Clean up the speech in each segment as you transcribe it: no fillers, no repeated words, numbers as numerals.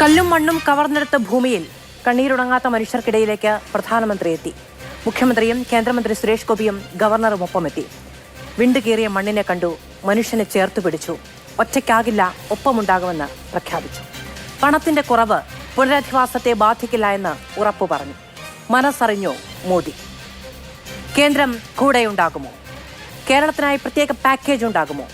കല്ലും മണ്ണും കവർന്നെടുത്ത ഭൂമിയിൽ കണ്ണീരുണങ്ങാത്ത മനുഷ്യർക്കിടയിലേക്ക് പ്രധാനമന്ത്രി എത്തി. മുഖ്യമന്ത്രിയും കേന്ദ്രമന്ത്രി സുരേഷ് ഗോപിയും ഗവർണറും ഒപ്പമെത്തി. വിണ്ടുകീറിയ മണ്ണിനെ കണ്ടു, മനുഷ്യനെ ചേർത്തു പിടിച്ചു. ഒറ്റയ്ക്കാകില്ല, ഒപ്പമുണ്ടാകുമെന്ന് പ്രഖ്യാപിച്ചു. പണത്തിന്റെ കുറവ് പുനരധിവാസത്തെ ബാധിക്കില്ല എന്ന് ഉറപ്പു പറഞ്ഞു. മനസ്സറിഞ്ഞോ മോദി? കേന്ദ്രം കൂടെയുണ്ടാകുമോ? കേരളത്തിനായി പ്രത്യേക പാക്കേജ് ഉണ്ടാകുമോ?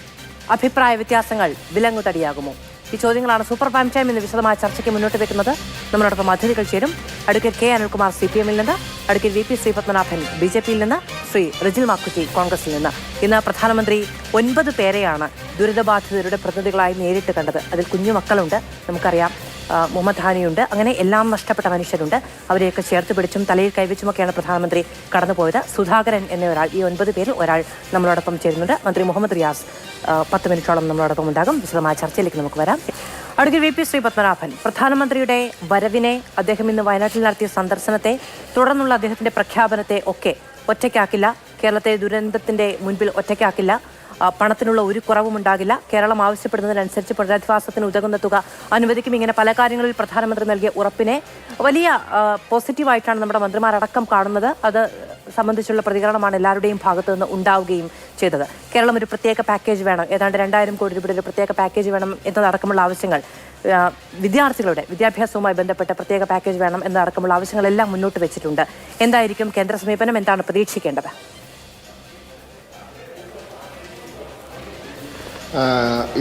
അഭിപ്രായ വ്യത്യാസങ്ങൾ വിലങ്ങുതടിയാകുമോ? ഈ ചോദ്യങ്ങളാണ് സൂപ്പർ പ്രൈം ടൈം ഇന്ന് വിശദമായ ചർച്ചയ്ക്ക് മുന്നോട്ട് വെക്കുന്നത്. നമ്മളോടൊപ്പം അതിഥികൾ ചേരും. അഡ്വക്കേറ്റ് കെ അനിൽകുമാർ CPM-ൽ നിന്ന്, അഡ്വക്കേറ്റ് VP ശ്രീപത്മനാഭൻ BJP-യിൽ നിന്ന്, ശ്രീ റിജിൽ മാക്കുറ്റി കോൺഗ്രസിൽ നിന്ന്. ഇന്ന് പ്രധാനമന്ത്രി 9 പേരെയാണ് ദുരിതബാധിതരുടെ പ്രതിനിധികളായി നേരിട്ട് കണ്ടത്. അതിൽ കുഞ്ഞുമക്കളുണ്ട്, നമുക്കറിയാം, മുഹമ്മദ് ഹാനിയുണ്ട്, അങ്ങനെ എല്ലാം നഷ്ടപ്പെട്ട മനുഷ്യരുണ്ട്. അവരെയൊക്കെ ചേർത്ത് പിടിച്ചും തലയിൽ കൈവച്ചുമൊക്കെയാണ് പ്രധാനമന്ത്രി കടന്നുപോയത്. സുധാകരൻ എന്ന ഒരാൾ, ഈ 9 പേരിൽ ഒരാൾ നമ്മളോടൊപ്പം ചേരുന്നുണ്ട്. മന്ത്രി മുഹമ്മദ് റിയാസ് 10 മിനിറ്റോളം നമ്മളോടൊപ്പം ഉണ്ടാകും. വിശദമായ ചർച്ചയിലേക്ക് നമുക്ക് വരാം. അഡ്വക്കേറ്റ് VP ശ്രീപത്മനാഭൻ, പ്രധാനമന്ത്രിയുടെ വരവിനെ, അദ്ദേഹം ഇന്ന് വയനാട്ടിൽ നടത്തിയ സന്ദർശനത്തെ, തുടർന്നുള്ള അദ്ദേഹത്തിന്റെ പ്രഖ്യാപനത്തെ ഒക്കെ ഒറ്റയ്ക്കാക്കില്ല. കേരളത്തെ ദുരന്തത്തിന്റെ മുൻപിൽ ഒറ്റയ്ക്കാക്കില്ല. പണത്തിനുള്ള ഒരു കുറവും ഉണ്ടാകില്ല. കേരളം ആവശ്യപ്പെടുന്നതിനനുസരിച്ച് പുനരധിവാസത്തിന് ഉതകുന്ന തുക അനുവദിക്കും. ഇങ്ങനെ പല കാര്യങ്ങളിൽ പ്രധാനമന്ത്രി നൽകിയ ഉറപ്പിനെ വലിയ പോസിറ്റീവായിട്ടാണ് നമ്മുടെ മന്ത്രിമാരടക്കം കാണുന്നത്. അത് സംബന്ധിച്ചുള്ള പ്രതികരണമാണ് എല്ലാവരുടെയും ഭാഗത്തു നിന്ന് ഉണ്ടാവുകയും ചെയ്തത്. കേരളം ഒരു പ്രത്യേക പാക്കേജ് വേണം, ഏതാണ്ട് 2000 കോടി രൂപയുടെ ഒരു പ്രത്യേക പാക്കേജ് വേണം എന്നതടക്കമുള്ള ആവശ്യങ്ങൾ, വിദ്യാർത്ഥികളുടെ വിദ്യാഭ്യാസവുമായി ബന്ധപ്പെട്ട പ്രത്യേക പാക്കേജ് വേണം എന്നതടക്കമുള്ള ആവശ്യങ്ങളെല്ലാം മുന്നോട്ട് വെച്ചിട്ടുണ്ട്. എന്തായിരിക്കും കേന്ദ്ര സമീപനം? എന്താണ് പ്രതീക്ഷിക്കേണ്ടത്?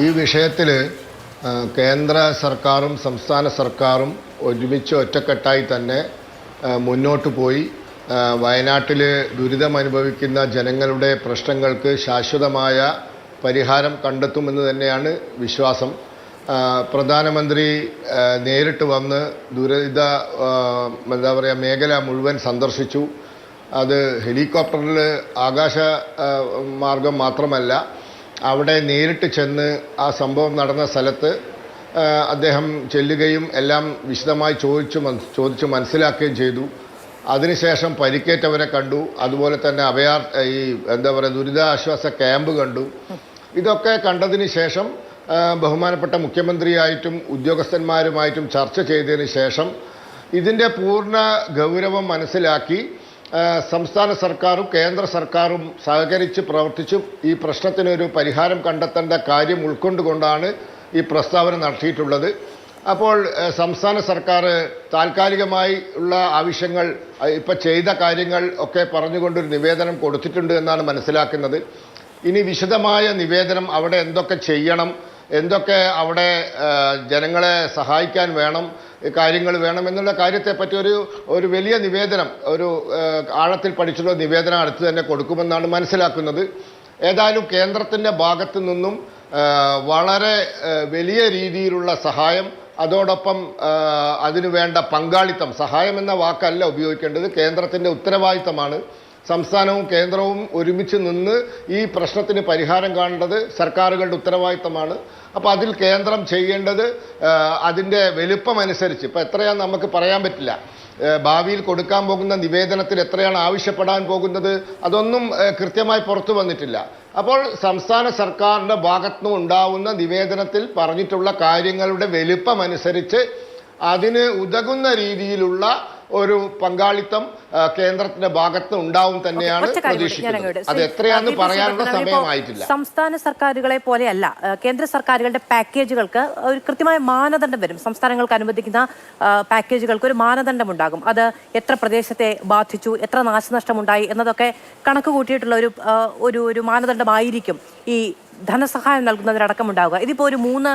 ഈ വിഷയത്തിൽ കേന്ദ്ര സർക്കാരും സംസ്ഥാന സർക്കാരും ഒരുമിച്ച് ഒറ്റക്കെട്ടായി തന്നെ മുന്നോട്ട് പോയി വയനാട്ടിൽ ദുരിതമനുഭവിക്കുന്ന ജനങ്ങളുടെ പ്രശ്നങ്ങൾക്ക് ശാശ്വതമായ പരിഹാരം കണ്ടെത്തുമെന്ന് തന്നെയാണ് വിശ്വാസം. പ്രധാനമന്ത്രി നേരിട്ട് വന്ന് മേഖല മുഴുവൻ സന്ദർശിച്ചു. അത് ഹെലികോപ്റ്ററിൽ ആകാശ മാർഗം മാത്രമല്ല, അവിടെ നേരിട്ട് ചെന്ന് ആ സംഭവം നടന്ന സ്ഥലത്ത് അദ്ദേഹം ചെല്ലുകയും എല്ലാം വിശദമായി ചോദിച്ചു മനസ്സിലാക്കുകയും ചെയ്തു. അതിനുശേഷം പരിക്കേറ്റവരെ കണ്ടു. അതുപോലെ തന്നെ ദുരിതാശ്വാസ ക്യാമ്പ് കണ്ടു. ഇതൊക്കെ കണ്ടതിന് ശേഷം ബഹുമാനപ്പെട്ട മുഖ്യമന്ത്രിയായിട്ടും ഉദ്യോഗസ്ഥന്മാരുമായിട്ടും ചർച്ച ചെയ്തതിന് ശേഷം ഇതിൻ്റെ പൂർണ്ണ ഗൗരവം മനസ്സിലാക്കി സംസ്ഥാന സർക്കാരും കേന്ദ്ര സർക്കാരും സഹകരിച്ച് പ്രവർത്തിച്ചും ഈ പ്രശ്നത്തിനൊരു പരിഹാരം കണ്ടെത്തേണ്ട കാര്യം ഉൾക്കൊണ്ടുകൊണ്ടാണ് ഈ പ്രസ്താവന നടത്തിയിട്ടുള്ളത്. അപ്പോൾ സംസ്ഥാന സർക്കാർ താൽക്കാലികമായി ഉള്ള ആവശ്യങ്ങൾ, ഇപ്പോൾ ചെയ്ത കാര്യങ്ങൾ ഒക്കെ പറഞ്ഞുകൊണ്ടൊരു നിവേദനം കൊടുത്തിട്ടുണ്ട് എന്നാണ് മനസ്സിലാക്കുന്നത്. ഇനി വിശദമായ നിവേദനം അവിടെ എന്തൊക്കെ ചെയ്യണം, എന്തൊക്കെ അവിടെ ജനങ്ങളെ സഹായിക്കാൻ വേണം, കാര്യങ്ങൾ വേണം എന്നുള്ള കാര്യത്തെപ്പറ്റി ഒരു വലിയ നിവേദനം, ഒരു ആഴത്തിൽ പഠിച്ചുള്ള നിവേദനം അടുത്ത് തന്നെ കൊടുക്കുമെന്നാണ് മനസ്സിലാക്കുന്നത്. ഏതായാലും കേന്ദ്രത്തിൻ്റെ ഭാഗത്തു നിന്നും വളരെ വലിയ രീതിയിലുള്ള സഹായം, അതോടൊപ്പം അതിനു വേണ്ട പങ്കാളിത്തം, സഹായം എന്ന വാക്കല്ല ഉപയോഗിക്കേണ്ടത്, കേന്ദ്രത്തിൻ്റെ ഉത്തരവാദിത്തമാണ്. സംസ്ഥാനവും കേന്ദ്രവും ഒരുമിച്ച് നിന്ന് ഈ പ്രശ്നത്തിന് പരിഹാരം കാണേണ്ടത് സർക്കാരുകളുടെ ഉത്തരവാദിത്തമാണ്. അപ്പോൾ അതിൽ കേന്ദ്രം ചെയ്യേണ്ടത് അതിൻ്റെ വലുപ്പമനുസരിച്ച്, ഇപ്പോൾ എത്രയാണെന്ന് നമുക്ക് പറയാൻ പറ്റില്ല, ഭാവിയിൽ കൊടുക്കാൻ പോകുന്ന നിവേദനത്തിൽ എത്രയാണ് ആവശ്യപ്പെടാൻ പോകുന്നത്, അതൊന്നും കൃത്യമായി പുറത്തു വന്നിട്ടില്ല. അപ്പോൾ സംസ്ഥാന സർക്കാരിൻ്റെ ഭാഗത്തുനിന്ന് ഉണ്ടാവുന്ന നിവേദനത്തിൽ പറഞ്ഞിട്ടുള്ള കാര്യങ്ങളുടെ വലുപ്പമനുസരിച്ച് അതിന് ഉതകുന്ന രീതിയിലുള്ള ഒരു പങ്കാളിത്തം കേന്ദ്രത്തിന്റെ ഭാഗത്ത് ഉണ്ടാവും തന്നെയാണ് പ്രതീക്ഷിക്കുന്നത്. അത് എത്രയാന്ന് പറയാനുള്ള സമയമായിട്ടില്ല. സംസ്ഥാന സർക്കാരുകളെ പോലെയല്ല, കേന്ദ്ര സർക്കാരുകളുടെ പാക്കേജുകൾക്ക് ഒരു കൃത്യമായ മാനദണ്ഡം വരും. സംസ്ഥാനങ്ങൾക്ക് അനുവദിക്കുന്ന പാക്കേജുകൾക്ക് ഒരു മാനദണ്ഡം ഉണ്ടാകും. അത് എത്ര പ്രദേശത്തെ ബാധിച്ചു, എത്ര നാശനഷ്ടമുണ്ടായി എന്നതൊക്കെ കണക്ക് കൂട്ടിയിട്ടുള്ള ഒരു മാനദണ്ഡമായിരിക്കും ഈ ധനസഹായം നൽകുന്നതിനടക്കം ഉണ്ടാവുക. ഇതിപ്പോൾ ഒരു 3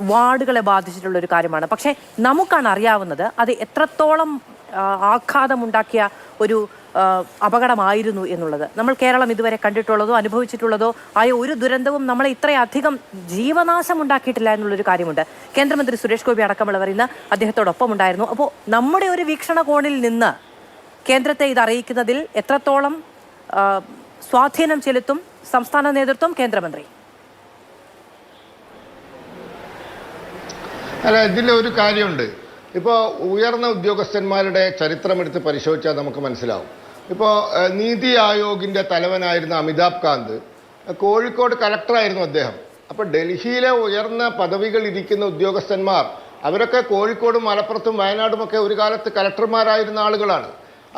വാർഡുകളെ ബാധിച്ചിട്ടുള്ള ഒരു കാര്യമാണ്. പക്ഷേ നമുക്കാണ് അറിയാവുന്നത് അത് എത്രത്തോളം ആഘാതമുണ്ടാക്കിയ ഒരു അപകടമായിരുന്നു എന്നുള്ളത്. നമ്മൾ കേരളം ഇതുവരെ കണ്ടിട്ടുള്ളതോ അനുഭവിച്ചിട്ടുള്ളതോ ആയ ഒരു ദുരന്തവും നമ്മളെ ഇത്രയധികം ജീവനാശം ഉണ്ടാക്കിയിട്ടില്ല എന്നുള്ളൊരു കാര്യമുണ്ട്. കേന്ദ്രമന്ത്രി സുരേഷ് ഗോപി അടക്കമുള്ളവർ ഇന്ന് അദ്ദേഹത്തോടൊപ്പം ഉണ്ടായിരുന്നു. അപ്പോൾ നമ്മുടെ ഒരു വീക്ഷണകോണിൽ നിന്ന് കേന്ദ്രത്തെ ഇത് അറിയിക്കുന്നതിൽ എത്രത്തോളം സ്വാധീനം ചെലുത്തും സംസ്ഥാന നേതൃത്വം, കേന്ദ്രമന്ത്രി? അല്ല, ഇതിലൊരു കാര്യമുണ്ട്. ഇപ്പോൾ ഉയർന്ന ഉദ്യോഗസ്ഥന്മാരുടെ ചരിത്രമെടുത്ത് പരിശോധിച്ചാൽ നമുക്ക് മനസ്സിലാവും. ഇപ്പോൾ നീതി ആയോഗിൻ്റെ തലവനായിരുന്ന അമിതാഭ് കാന്ത് കോഴിക്കോട് കലക്ടറായിരുന്നു അദ്ദേഹം. അപ്പോൾ ഡൽഹിയിലെ ഉയർന്ന പദവികൾ ഇരിക്കുന്ന ഉദ്യോഗസ്ഥന്മാർ അവരൊക്കെ കോഴിക്കോടും മലപ്പുറത്തും വയനാടുമൊക്കെ ഒരു കാലത്ത് കലക്ടർമാരായിരുന്ന ആളുകളാണ്.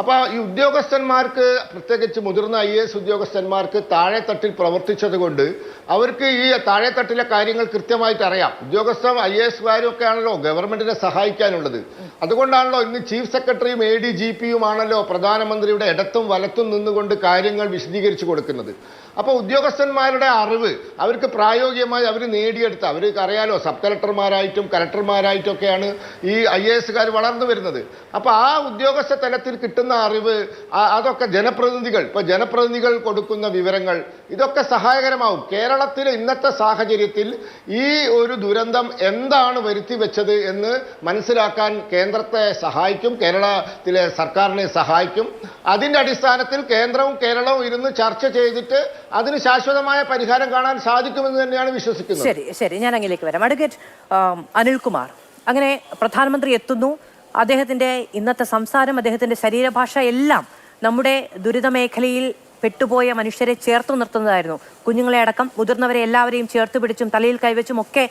അപ്പോൾ ഈ ഉദ്യോഗസ്ഥന്മാർക്ക്, പ്രത്യേകിച്ച് മുതിർന്ന IAS ഉദ്യോഗസ്ഥന്മാർക്ക് താഴെത്തട്ടിൽ പ്രവർത്തിച്ചത് കൊണ്ട് അവർക്ക് ഈ താഴെത്തട്ടിലെ കാര്യങ്ങൾ കൃത്യമായിട്ട് അറിയാം. IASകാരും ഒക്കെ ആണല്ലോ ഗവൺമെന്റിനെ സഹായിക്കാനുള്ളത്. അതുകൊണ്ടാണല്ലോ ഇന്ന് ചീഫ് സെക്രട്ടറിയും ADGPയും ആണല്ലോ പ്രധാനമന്ത്രിയുടെ ഇടത്തും വലത്തും നിന്നുകൊണ്ട് കാര്യങ്ങൾ വിശദീകരിച്ചു കൊടുക്കുന്നത്. അപ്പോൾ ഉദ്യോഗസ്ഥന്മാരുടെ അറിവ് അവർക്ക് പ്രായോഗികമായി അവർ നേടിയെടുത്ത, അവർക്ക് അറിയാലോ സബ് കളക്ടർമാരായിട്ടും കലക്ടർമാരായിട്ടും ഒക്കെയാണ് ഈ IASകാർ വളർന്നു വരുന്നത്. അപ്പോൾ ആ ഉദ്യോഗസ്ഥ തലത്തിൽ കിട്ടുന്ന അറിവ് അതൊക്കെ ജനപ്രതിനിധികൾ കൊടുക്കുന്ന വിവരങ്ങൾ ഇതൊക്കെ സഹായകരമാവും. കേരളത്തിലെ ഇന്നത്തെ സാഹചര്യത്തിൽ ഈ ഒരു ദുരന്തം എന്താണ് വരുത്തി വെച്ചത് എന്ന് മനസ്സിലാക്കാൻ കേന്ദ്രത്തെ സഹായിക്കും, കേരളത്തിലെ സർക്കാരിനെ സഹായിക്കും. അതിൻ്റെ അടിസ്ഥാനത്തിൽ കേന്ദ്രവും കേരളവും ഇരുന്ന് ചർച്ച ചെയ്തിട്ട് അതിന് ശാശ്വതമായ പരിഹാരം കാണാൻ സാധിക്കുമെന്ന് തന്നെയാണ് വിശ്വസിക്കുന്നത്. ശരി, ഞാൻ അങ്ങിലേക്ക് വരാം. അഡ്വക്കേറ്റ് അനിൽകുമാർ, അങ്ങനെ പ്രധാനമന്ത്രി എത്തുന്നു. അദ്ദേഹത്തിന്റെ ഇന്നത്തെ സംസാരം, അദ്ദേഹത്തിന്റെ ശരീരഭാഷ എല്ലാം നമ്മുടെ ദുരിതമേഖലയിൽ പെട്ടുപോയ മനുഷ്യരെ ചേർത്ത് നിർത്തുന്നതായിരുന്നു. കുഞ്ഞുങ്ങളെ അടക്കം മുതിർന്നവരെ എല്ലാവരെയും ചേർത്ത് പിടിച്ചും തലയിൽ കൈവച്ചും ഒക്കെ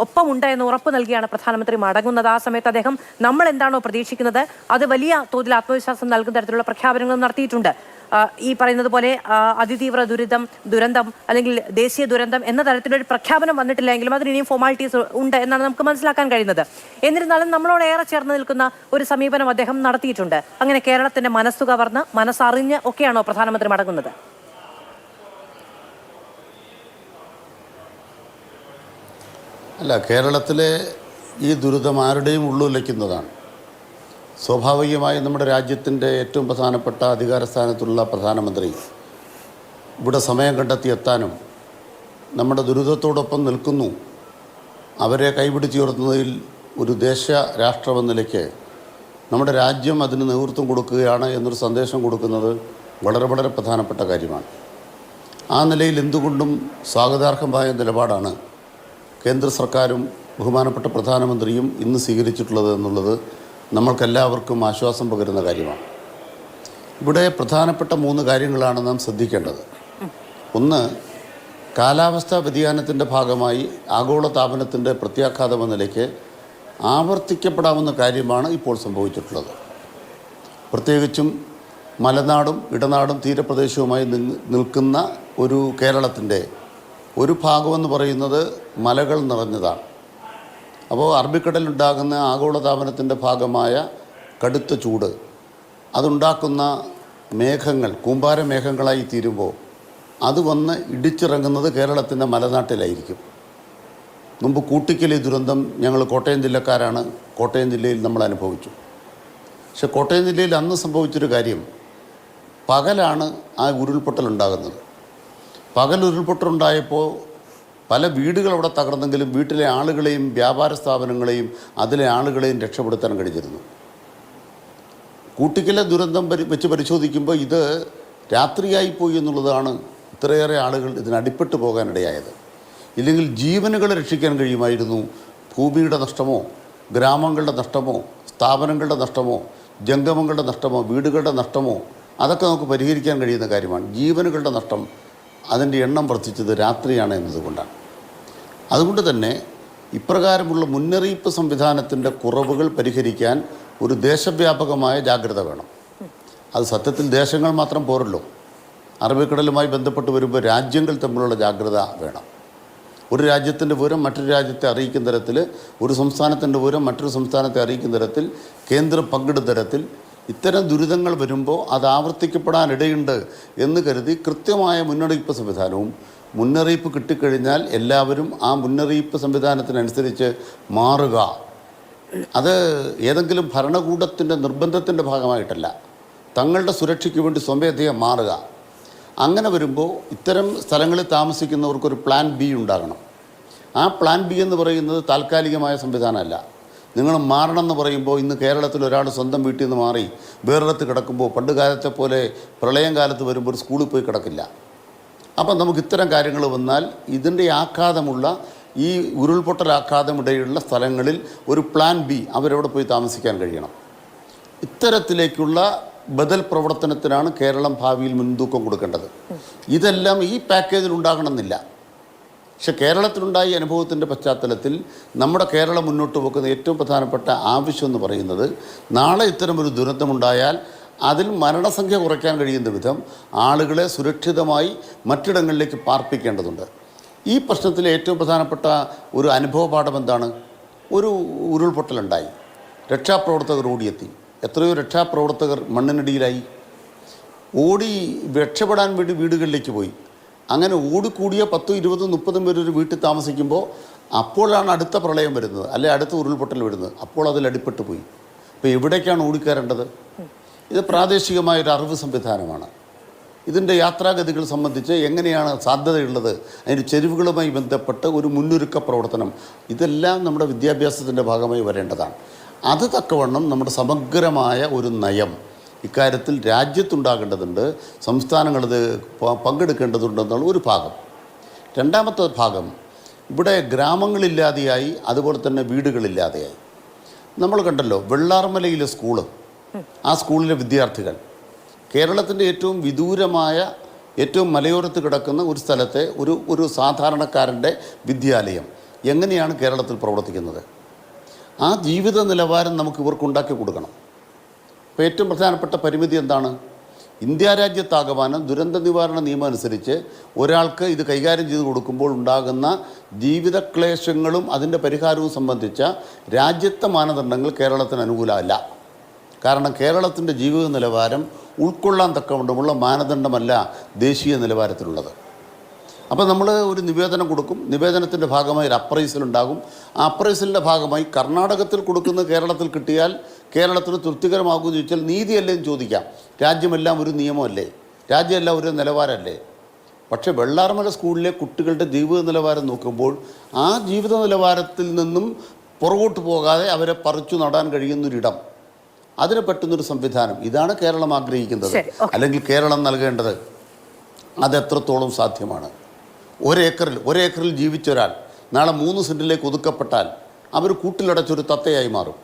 ഒപ്പമുണ്ട് എന്ന് ഉറപ്പ് നൽകിയാണ് പ്രധാനമന്ത്രി മടങ്ങുന്നത്. ആ സമയത്ത് അദ്ദേഹം നമ്മൾ എന്താണോ പ്രതീക്ഷിക്കുന്നത് അത് വലിയ തോതിൽ ആത്മവിശ്വാസം നൽകുന്ന തരത്തിലുള്ള പ്രഖ്യാപനങ്ങൾ നടത്തിയിട്ടുണ്ട്. ഈ പറയുന്നത് പോലെ അതിതീവ്ര ദുരന്തം അല്ലെങ്കിൽ ദേശീയ ദുരന്തം എന്ന തരത്തിലൊരു പ്രഖ്യാപനം വന്നിട്ടില്ലെങ്കിലും അതിന് ഇനിയും ഫോർമാലിറ്റീസ് ഉണ്ട് എന്നാണ് നമുക്ക് മനസ്സിലാക്കാൻ കഴിയുന്നത്. എന്നിരുന്നാലും നമ്മളോട് ഏറെ ചേർന്ന് നിൽക്കുന്ന ഒരു സമീപനം അദ്ദേഹം നടത്തിയിട്ടുണ്ട്. അങ്ങനെ കേരളത്തിന്റെ മനസ്സു കവർന്ന് മനസ്സറിഞ്ഞ് ഒക്കെയാണോ പ്രധാനമന്ത്രി മടങ്ങുന്നത്? അല്ല, കേരളത്തിലെ ഈ ദുരിതം ആരുടെയും ഉള്ളുലയ്ക്കുന്നതാണ്. സ്വാഭാവികമായും നമ്മുടെ രാജ്യത്തിൻ്റെ ഏറ്റവും പ്രധാനപ്പെട്ട അധികാരസ്ഥാനത്തുള്ള പ്രധാനമന്ത്രി ഇവിടെ സമയം കണ്ടെത്തി എത്താനും നമ്മുടെ ദുരിതത്തോടൊപ്പം നിൽക്കുന്നു. അവരെ കൈപിടിച്ചുയർത്തുന്നതിൽ ഒരു രാഷ്ട്രമെന്ന നിലയ്ക്ക് നമ്മുടെ രാജ്യം അതിന് നേതൃത്വം കൊടുക്കുകയാണ് എന്നൊരു സന്ദേശം കൊടുക്കുന്നത് വളരെ വളരെ പ്രധാനപ്പെട്ട കാര്യമാണ്. ആ നിലയിൽ എന്തുകൊണ്ടും സ്വാഗതാർഹമായ നിലപാടാണ് കേന്ദ്ര സർക്കാരും ബഹുമാനപ്പെട്ട പ്രധാനമന്ത്രിയും ഇന്ന് സ്വീകരിച്ചിട്ടുള്ളത് എന്നുള്ളത് നമ്മൾക്കെല്ലാവർക്കും ആശ്വാസം പകരുന്ന കാര്യമാണ്. ഇവിടെ പ്രധാനപ്പെട്ട 3 കാര്യങ്ങളാണ് നാം ശ്രദ്ധിക്കേണ്ടത്. ഒന്ന്, കാലാവസ്ഥാ വ്യതിയാനത്തിൻ്റെ ഭാഗമായി ആഗോളതാപനത്തിൻ്റെ പ്രത്യാഘാതം എന്ന നിലയ്ക്ക് ആവർത്തിക്കപ്പെടാവുന്ന കാര്യമാണ് ഇപ്പോൾ സംഭവിച്ചിട്ടുള്ളത്. പ്രത്യേകിച്ചും മലനാടും ഇടനാടും തീരപ്രദേശവുമായി നിൽക്കുന്ന ഒരു കേരളത്തിൻ്റെ ഒരു ഭാഗമെന്ന് പറയുന്നത് മലകൾ നിറഞ്ഞതാണ്. അപ്പോൾ അറബിക്കടലുണ്ടാകുന്ന ആഗോളതാപനത്തിൻ്റെ ഭാഗമായ കടുത്ത ചൂട് അതുണ്ടാക്കുന്ന മേഘങ്ങൾ കൂമ്പാരമേഘങ്ങളായി തീരുമ്പോൾ അത് വന്ന് ഇടിച്ചിറങ്ങുന്നത് കേരളത്തിൻ്റെ മലനാട്ടിലായിരിക്കും. മുമ്പ് കൂട്ടിക്കൽ ദുരന്തം ഞങ്ങൾ കോട്ടയം ജില്ലക്കാരാണ്, കോട്ടയം ജില്ലയിൽ നമ്മൾ അനുഭവിച്ചു. പക്ഷെ കോട്ടയം ജില്ലയിൽ അന്ന് സംഭവിച്ചൊരു കാര്യം, പകലാണ് ആ ഉരുൾപൊട്ടലുണ്ടാകുന്നത്. പകൽ ഉരുൾപൊട്ടലുണ്ടായപ്പോൾ പല വീടുകൾ അവിടെ തകർന്നെങ്കിലും വീട്ടിലെ ആളുകളെയും വ്യാപാര സ്ഥാപനങ്ങളെയും അതിലെ ആളുകളെയും രക്ഷപ്പെടുത്താൻ കഴിഞ്ഞിരുന്നു. കൂട്ടിക്കലെ ദുരന്തം വെച്ച് പരിശോധിക്കുമ്പോൾ ഇത് രാത്രിയായിപ്പോയി എന്നുള്ളതാണ് ഇത്രയേറെ ആളുകൾ ഇതിനടിപ്പെട്ടു പോകാനിടയായത്. ഇല്ലെങ്കിൽ ജീവനുകളെ രക്ഷിക്കാൻ കഴിയുമായിരുന്നു. ഭൂമിയുടെ നഷ്ടമോ ഗ്രാമങ്ങളുടെ നഷ്ടമോ സ്ഥാപനങ്ങളുടെ നഷ്ടമോ ജംഗമങ്ങളുടെ നഷ്ടമോ വീടുകളുടെ നഷ്ടമോ അതൊക്കെ നമുക്ക് പരിഹരിക്കാൻ കഴിയുന്ന കാര്യമാണ്. ജീവനുകളുടെ നഷ്ടം അതിൻ്റെ എണ്ണം വർദ്ധിച്ചത് രാത്രിയാണ് എന്നതുകൊണ്ടാണ്. അതുകൊണ്ട് തന്നെ ഇപ്രകാരമുള്ള മുന്നറിയിപ്പ് സംവിധാനത്തിൻ്റെ കുറവുകൾ പരിഹരിക്കാൻ ഒരു ദേശവ്യാപകമായ ജാഗ്രത വേണം. അത് സത്യത്തിൽ ദേശങ്ങൾ മാത്രം പോരല്ലോ. അറബിക്കടലുമായി ബന്ധപ്പെട്ട് വരുമ്പോൾ രാജ്യങ്ങൾ തമ്മിലുള്ള ജാഗ്രത വേണം. ഒരു രാജ്യത്തിൻ്റെ വിവരം മറ്റൊരു രാജ്യത്തെ അറിയിക്കുന്ന തരത്തിൽ, ഒരു സംസ്ഥാനത്തിൻ്റെ വിവരം മറ്റൊരു സംസ്ഥാനത്തെ അറിയിക്കുന്ന തരത്തിൽ, കേന്ദ്രം പങ്കിടുന്ന തരത്തിൽ ഇത്തരം ദുരിതങ്ങൾ വരുമ്പോൾ അത് ആവർത്തിക്കപ്പെടാനിടയുണ്ട് എന്ന് കരുതി കൃത്യമായ മുന്നറിയിപ്പ് സംവിധാനവും, മുന്നറിയിപ്പ് കിട്ടിക്കഴിഞ്ഞാൽ എല്ലാവരും ആ മുന്നറിയിപ്പ് സംവിധാനത്തിനനുസരിച്ച് മാറുക. അത് ഏതെങ്കിലും ഭരണകൂടത്തിൻ്റെ നിർബന്ധത്തിൻ്റെ ഭാഗമായിട്ടല്ല, തങ്ങളുടെ സുരക്ഷയ്ക്ക് വേണ്ടി സ്വമേധയാ മാറുക. അങ്ങനെ വരുമ്പോൾ ഇത്തരം സ്ഥലങ്ങളിൽ താമസിക്കുന്നവർക്കൊരു പ്ലാൻ ബി ഉണ്ടാകണം. ആ പ്ലാൻ ബി എന്ന് പറയുന്നത് താൽക്കാലികമായ സംവിധാനമല്ല. നിങ്ങൾ മാറണം എന്ന് പറയുമ്പോൾ ഇന്ന് കേരളത്തിൽ ഒരാൾ സ്വന്തം വീട്ടിൽ നിന്ന് മാറി വേറൊരിടത്ത് കിടക്കുമ്പോൾ പണ്ട് കാലത്തെ പോലെ പ്രളയം കാലത്ത് വരുമ്പോൾ ഒരു സ്കൂളിൽ പോയി കിടക്കില്ല. അപ്പം നമുക്ക് ഇത്തരം കാര്യങ്ങൾ വന്നാൽ ഇതിൻ്റെ ആഘാതമുള്ള ഈ ഉരുൾപൊട്ടൽ ആഘാതമിടയുള്ള സ്ഥലങ്ങളിൽ ഒരു പ്ലാൻ ബി അവരവിടെ പോയി താമസിക്കാൻ കഴിയണം. ഇത്തരത്തിലേക്കുള്ള ബദൽ പ്രവർത്തനത്തിനാണ് കേരളം ഭാവിയിൽ മുൻതൂക്കം കൊടുക്കേണ്ടത്. ഇതെല്ലാം ഈ പാക്കേജിൽ ഉണ്ടാകണമെന്നില്ല. പക്ഷെ കേരളത്തിലുണ്ടായ അനുഭവത്തിൻ്റെ പശ്ചാത്തലത്തിൽ നമ്മുടെ കേരളം മുന്നോട്ട് വെക്കുന്ന ഏറ്റവും പ്രധാനപ്പെട്ട ആവശ്യം എന്ന് പറയുന്നത് നാളെ ഇത്തരമൊരു ദുരന്തമുണ്ടായാൽ അതിൽ മരണസംഖ്യ കുറയ്ക്കാൻ കഴിയുന്ന വിധം ആളുകളെ സുരക്ഷിതമായി മറ്റിടങ്ങളിലേക്ക് പാർപ്പിക്കേണ്ടതുണ്ട്. ഈ പ്രശ്നത്തിലെ ഏറ്റവും പ്രധാനപ്പെട്ട ഒരു അനുഭവ പാഠം എന്താണ്? ഒരു ഉരുൾപൊട്ടലുണ്ടായി, രക്ഷാപ്രവർത്തകർ ഓടിയെത്തി, എത്രയോ രക്ഷാപ്രവർത്തകർ മണ്ണിനടിയിലായി, ഓടി രക്ഷപ്പെടാൻ വേണ്ടി വീടുകളിലേക്ക് പോയി. അങ്ങനെ ഓടിക്കൂടിയ 10, 20, 30 പേര് ഒരു വീട്ടിൽ താമസിക്കുമ്പോൾ അപ്പോഴാണ് അടുത്ത പ്രളയം വരുന്നത്, അല്ലെ അടുത്ത ഉരുൾപൊട്ടൽ വരുന്നത്. അപ്പോൾ അതിൽ അടിപ്പെട്ടു പോയി. ഇപ്പോൾ എവിടേക്കാണ് ഓടിക്കയറേണ്ടത്? ഇത് പ്രാദേശികമായൊരു അറിവ് സംവിധാനമാണ്. ഇതിൻ്റെ യാത്രാഗതികൾ സംബന്ധിച്ച് എങ്ങനെയാണ് സാധ്യതയുള്ളത്, അതിൻ്റെ ചെരുവുകളുമായി ബന്ധപ്പെട്ട് ഒരു മുന്നൊരുക്ക പ്രവർത്തനം, ഇതെല്ലാം നമ്മുടെ വിദ്യാഭ്യാസത്തിൻ്റെ ഭാഗമായി വരേണ്ടതാണ്. അത് തക്കവണ്ണം നമ്മുടെ സമഗ്രമായ ഒരു നയം ഇക്കാര്യത്തിൽ രാജ്യത്തുണ്ടാകേണ്ടതുണ്ട്. സംസ്ഥാനങ്ങളത് പങ്കെടുക്കേണ്ടതുണ്ടെന്നുള്ള ഒരു ഭാഗം. രണ്ടാമത്തെ ഭാഗം, ഇവിടെ ഗ്രാമങ്ങളില്ലാതെയായി, അതുപോലെ തന്നെ വീടുകളില്ലാതെയായി. നമ്മൾ കണ്ടല്ലോ വെള്ളാർമലയിലെ സ്കൂള്, ആ സ്കൂളിലെ വിദ്യാർത്ഥികൾ കേരളത്തിൻ്റെ ഏറ്റവും വിദൂരമായ, ഏറ്റവും മലയോരത്ത് കിടക്കുന്ന ഒരു സ്ഥലത്തെ ഒരു സാധാരണക്കാരൻ്റെ വിദ്യാലയം എങ്ങനെയാണ് കേരളത്തിൽ പ്രവർത്തിക്കുന്നത്? ആ ജീവിത നിലവാരം നമുക്ക് ഇവർക്ക് ഉണ്ടാക്കി കൊടുക്കണം. അപ്പോൾ ഏറ്റവും പ്രധാനപ്പെട്ട പരിമിതി എന്താണ്? ഇന്ത്യ രാജ്യത്താകമാനം ദുരന്ത നിവാരണ നിയമം അനുസരിച്ച് ഒരാൾക്ക് ഇത് കൈകാര്യം ചെയ്ത് കൊടുക്കുമ്പോൾ ഉണ്ടാകുന്ന ജീവിതക്ലേശങ്ങളും അതിൻ്റെ പരിഹാരവും സംബന്ധിച്ച രാജ്യത്തെ മാനദണ്ഡങ്ങൾ കേരളത്തിന് അനുകൂലമല്ല. കാരണം കേരളത്തിൻ്റെ ജീവിത നിലവാരം ഉൾക്കൊള്ളാൻ തക്കവണ്ണമുള്ള മാനദണ്ഡമല്ല ദേശീയ നിലവാരത്തിലുള്ളത്. അപ്പോൾ നമ്മൾ ഒരു നിവേദനം കൊടുക്കും, നിവേദനത്തിൻ്റെ ഭാഗമായി ഒരു അപ്രൈസൽ ഉണ്ടാകും. ആ അപ്രൈസലിൻ്റെ ഭാഗമായി കർണാടകത്തിൽ കൊടുക്കുന്ന കേരളത്തിൽ കിട്ടിയാൽ കേരളത്തിന് തൃപ്തികരമാകുമെന്ന് ചോദിച്ചാൽ നീതിയല്ലേ എന്ന് ചോദിക്കാം. രാജ്യമെല്ലാം ഒരു നിയമമല്ലേ, രാജ്യമെല്ലാം ഒരു നിലവാരമല്ലേ? പക്ഷേ വെള്ളാർമല സ്കൂളിലെ കുട്ടികളുടെ ജീവിത നിലവാരം നോക്കുമ്പോൾ ആ ജീവിത നിലവാരത്തിൽ നിന്നും പുറകോട്ട് പോകാതെ അവരെ പറിച്ചു നടാൻ കഴിയുന്നൊരിടം, അതിന് പറ്റുന്നൊരു സംവിധാനം, ഇതാണ് കേരളം ആഗ്രഹിക്കുന്നത്. അല്ലെങ്കിൽ കേരളം നൽകേണ്ടത് അതെത്രത്തോളം സാധ്യമാണ്? ഒരേക്കറിൽ ജീവിച്ചൊരാൾ നാളെ 3 സെൻറ്റിലേക്ക് ഒതുക്കപ്പെട്ടാൽ അവർ കൂട്ടിലടച്ചൊരു തത്തയായി മാറും.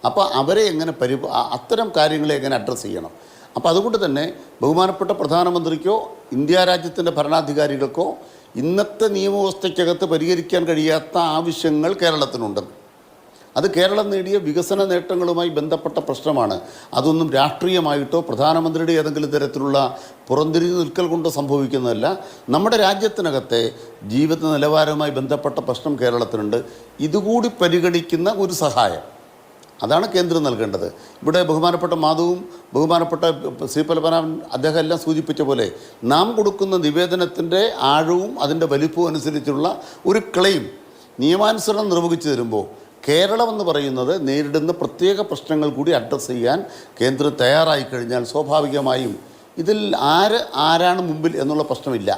അപ്പോൾ അവരെ എങ്ങനെ അത്തരം കാര്യങ്ങളെ എങ്ങനെ അഡ്രസ്സ് ചെയ്യണം? അപ്പോൾ അതുകൊണ്ട് തന്നെ ബഹുമാനപ്പെട്ട പ്രധാനമന്ത്രിക്കോ ഇന്ത്യ രാജ്യത്തിൻ്റെ ഭരണാധികാരികൾക്കോ ഇന്നത്തെ നിയമവ്യവസ്ഥയ്ക്കകത്ത് പരിഹരിക്കാൻ കഴിയാത്ത ആവശ്യങ്ങൾ കേരളത്തിനുണ്ട്. അത് കേരളം നേടിയ വികസന നേട്ടങ്ങളുമായി ബന്ധപ്പെട്ട പ്രശ്നമാണ്. അതൊന്നും രാഷ്ട്രീയമായിട്ടോ പ്രധാനമന്ത്രിയുടെ ഏതെങ്കിലും തരത്തിലുള്ള പുറംതിരിഞ്ഞ് നിൽക്കൽ കൊണ്ട് സംഭവിക്കുന്നതല്ല. നമ്മുടെ രാജ്യത്തിനകത്തെ ജീവിത നിലവാരവുമായി ബന്ധപ്പെട്ട പ്രശ്നം കേരളത്തിനുണ്ട്. ഇതുകൂടി പരിഗണിക്കുന്ന ഒരു സഹായം, അതാണ് കേന്ദ്രം നൽകേണ്ടത്. ഇവിടെ ബഹുമാനപ്പെട്ട മാധവും ബഹുമാനപ്പെട്ട ശ്രീ പത്മനാഭൻ അദ്ദേഹം എല്ലാം സൂചിപ്പിച്ച പോലെ നാം കൊടുക്കുന്ന നിവേദനത്തിൻ്റെ ആഴവും അതിൻ്റെ വലിപ്പവും അനുസരിച്ചുള്ള ഒരു ക്ലെയിം നിയമാനുസരണം നിർവഹിച്ചു തരുമ്പോൾ കേരളം എന്ന് പറയുന്നത് നേരിടുന്ന പ്രത്യേക പ്രശ്നങ്ങൾ കൂടി അഡ്രസ്സ് ചെയ്യാൻ കേന്ദ്രം തയ്യാറായി കഴിഞ്ഞാൽ സ്വാഭാവികമായും ഇതിൽ ആരാണ് മുമ്പിൽ എന്നുള്ള പ്രശ്നമില്ല.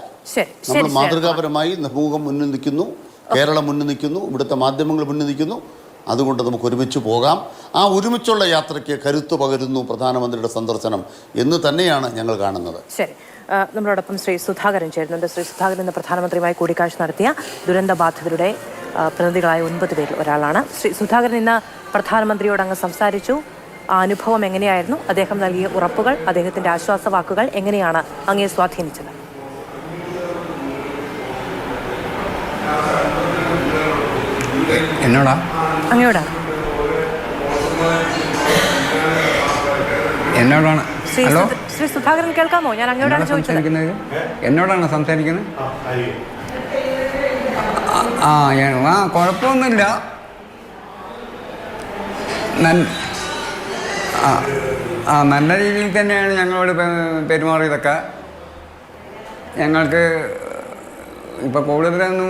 നമ്മൾ മാതൃകാപരമായി സമൂഹം മുന്നിൽ നിൽക്കുന്നു, കേരളം മുന്നിൽ നിൽക്കുന്നു, ഇവിടുത്തെ മാധ്യമങ്ങൾ മുന്നിൽ നിൽക്കുന്നു. അതുകൊണ്ട് നമുക്ക് ഒരുമിച്ച് പോകാം. ആ ഒരുമിച്ചുള്ള യാത്രയ്ക്ക് കരുത്തു പകരുന്നു പ്രധാനമന്ത്രിയുടെ സന്ദർശനം എന്ന് തന്നെയാണ് ഞങ്ങൾ കാണുന്നത്. ശരി, നമ്മളോടൊപ്പം ശ്രീ സുധാകരൻ ചേരുന്നുണ്ട്. ശ്രീ സുധാകരൻ ഇന്ന് പ്രധാനമന്ത്രിയുമായി കൂടിക്കാഴ്ച നടത്തിയ ദുരന്ത ബാധിതരുടെ പ്രതിനിധികളായ 9 പേരിൽ ഒരാളാണ്. ശ്രീ സുധാകരൻ ഇന്ന് പ്രധാനമന്ത്രിയോട് അങ്ങ് സംസാരിച്ചു. ആ അനുഭവം എങ്ങനെയായിരുന്നു? അദ്ദേഹം നൽകിയ ഉറപ്പുകൾ, അദ്ദേഹത്തിന്റെ ആശ്വാസവാക്കുകൾ എങ്ങനെയാണ് അങ്ങയെ സ്വാധീനിച്ചത്? അങ്ങയോടാണ്. എന്നോടാണ്. ഹലോ ശ്രീ സുധാകരൻ കേൾക്കാമോ? ഞാൻ അങ്ങയോടാണ് ചോദിച്ചത്. എന്നോടാണ് സംസാരിക്കുന്നത്. കുഴപ്പമൊന്നുമില്ല. നല്ല രീതിയിൽ തന്നെയാണ് ഞങ്ങളോട് പെരുമാറിയതൊക്കെ. ഞങ്ങൾക്ക് ഇപ്പോൾ കൂടുതലൊന്നും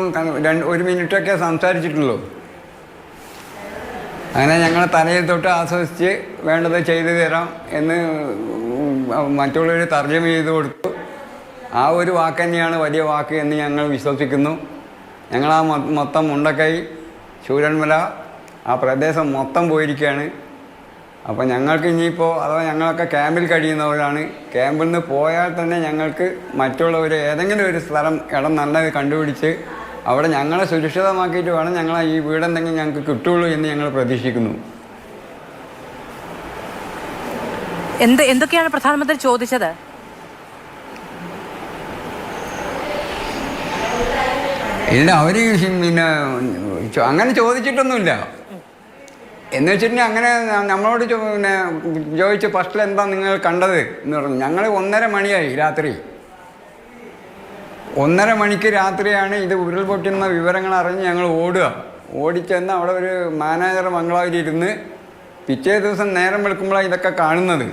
1 മിനിറ്റൊക്കെ സംസാരിച്ചിട്ടുള്ളൂ. അങ്ങനെ ഞങ്ങൾ തലയിൽ തൊട്ട് ആസ്വദിച്ച് വേണ്ടത് ചെയ്തു തരാം എന്ന് മറ്റുള്ളവർ തർജ്ജമ ചെയ്ത് കൊടുത്തു. ആ ഒരു വാക്ക് തന്നെയാണ് വലിയ വാക്ക് എന്ന് ഞങ്ങൾ വിശ്വസിക്കുന്നു. ഞങ്ങൾ ആ മൊത്തം മുണ്ടക്കൈ, ശൂരന്മല, ആ പ്രദേശം മൊത്തം പോയിരിക്കുകയാണ്. അപ്പോൾ ഞങ്ങൾക്ക് ഇനിയിപ്പോൾ അഥവാ ഞങ്ങളൊക്കെ ക്യാമ്പിൽ കഴിയുന്നവരാണ്. ക്യാമ്പിൽ നിന്ന് പോയാൽ തന്നെ ഞങ്ങൾക്ക് മറ്റുള്ളവർ ഏതെങ്കിലും ഒരു ഇടം നല്ലത് കണ്ടുപിടിച്ച് അവിടെ ഞങ്ങളെ സുരക്ഷിതമാക്കിയിട്ട് വേണം ഞങ്ങൾ ഈ വീടെന്തെങ്കിലും ഞങ്ങൾക്ക് കിട്ടുള്ളൂ എന്ന് ഞങ്ങൾ പ്രതീക്ഷിക്കുന്നു. എന്തൊക്കെയാണ് പ്രധാനമന്ത്രി ചോദിച്ചത്? ഇല്ല, അവർ പിന്നെ അങ്ങനെ ചോദിച്ചിട്ടൊന്നുമില്ല. എന്ന് വെച്ചിട്ടുണ്ടെങ്കിൽ അങ്ങനെ നമ്മളോട് പിന്നെ ചോദിച്ചു ഫസ്റ്റിൽ എന്താ നിങ്ങൾ കണ്ടത് എന്ന് പറഞ്ഞു. ഞങ്ങൾ 1:30 മണിയായി രാത്രി. 1:30 മണിക്ക് രാത്രിയാണ് ഇത് ഉരുൾപൊട്ടുന്ന വിവരങ്ങൾ അറിഞ്ഞ് ഞങ്ങൾ ഓടിച്ചെന്ന് അവിടെ ഒരു മാനേജർ മംഗളാപുരി ഇരുന്ന് പിറ്റേ ദിവസം നേരം വെളുക്കുമ്പോഴാണ് ഇതൊക്കെ കാണുന്നത്.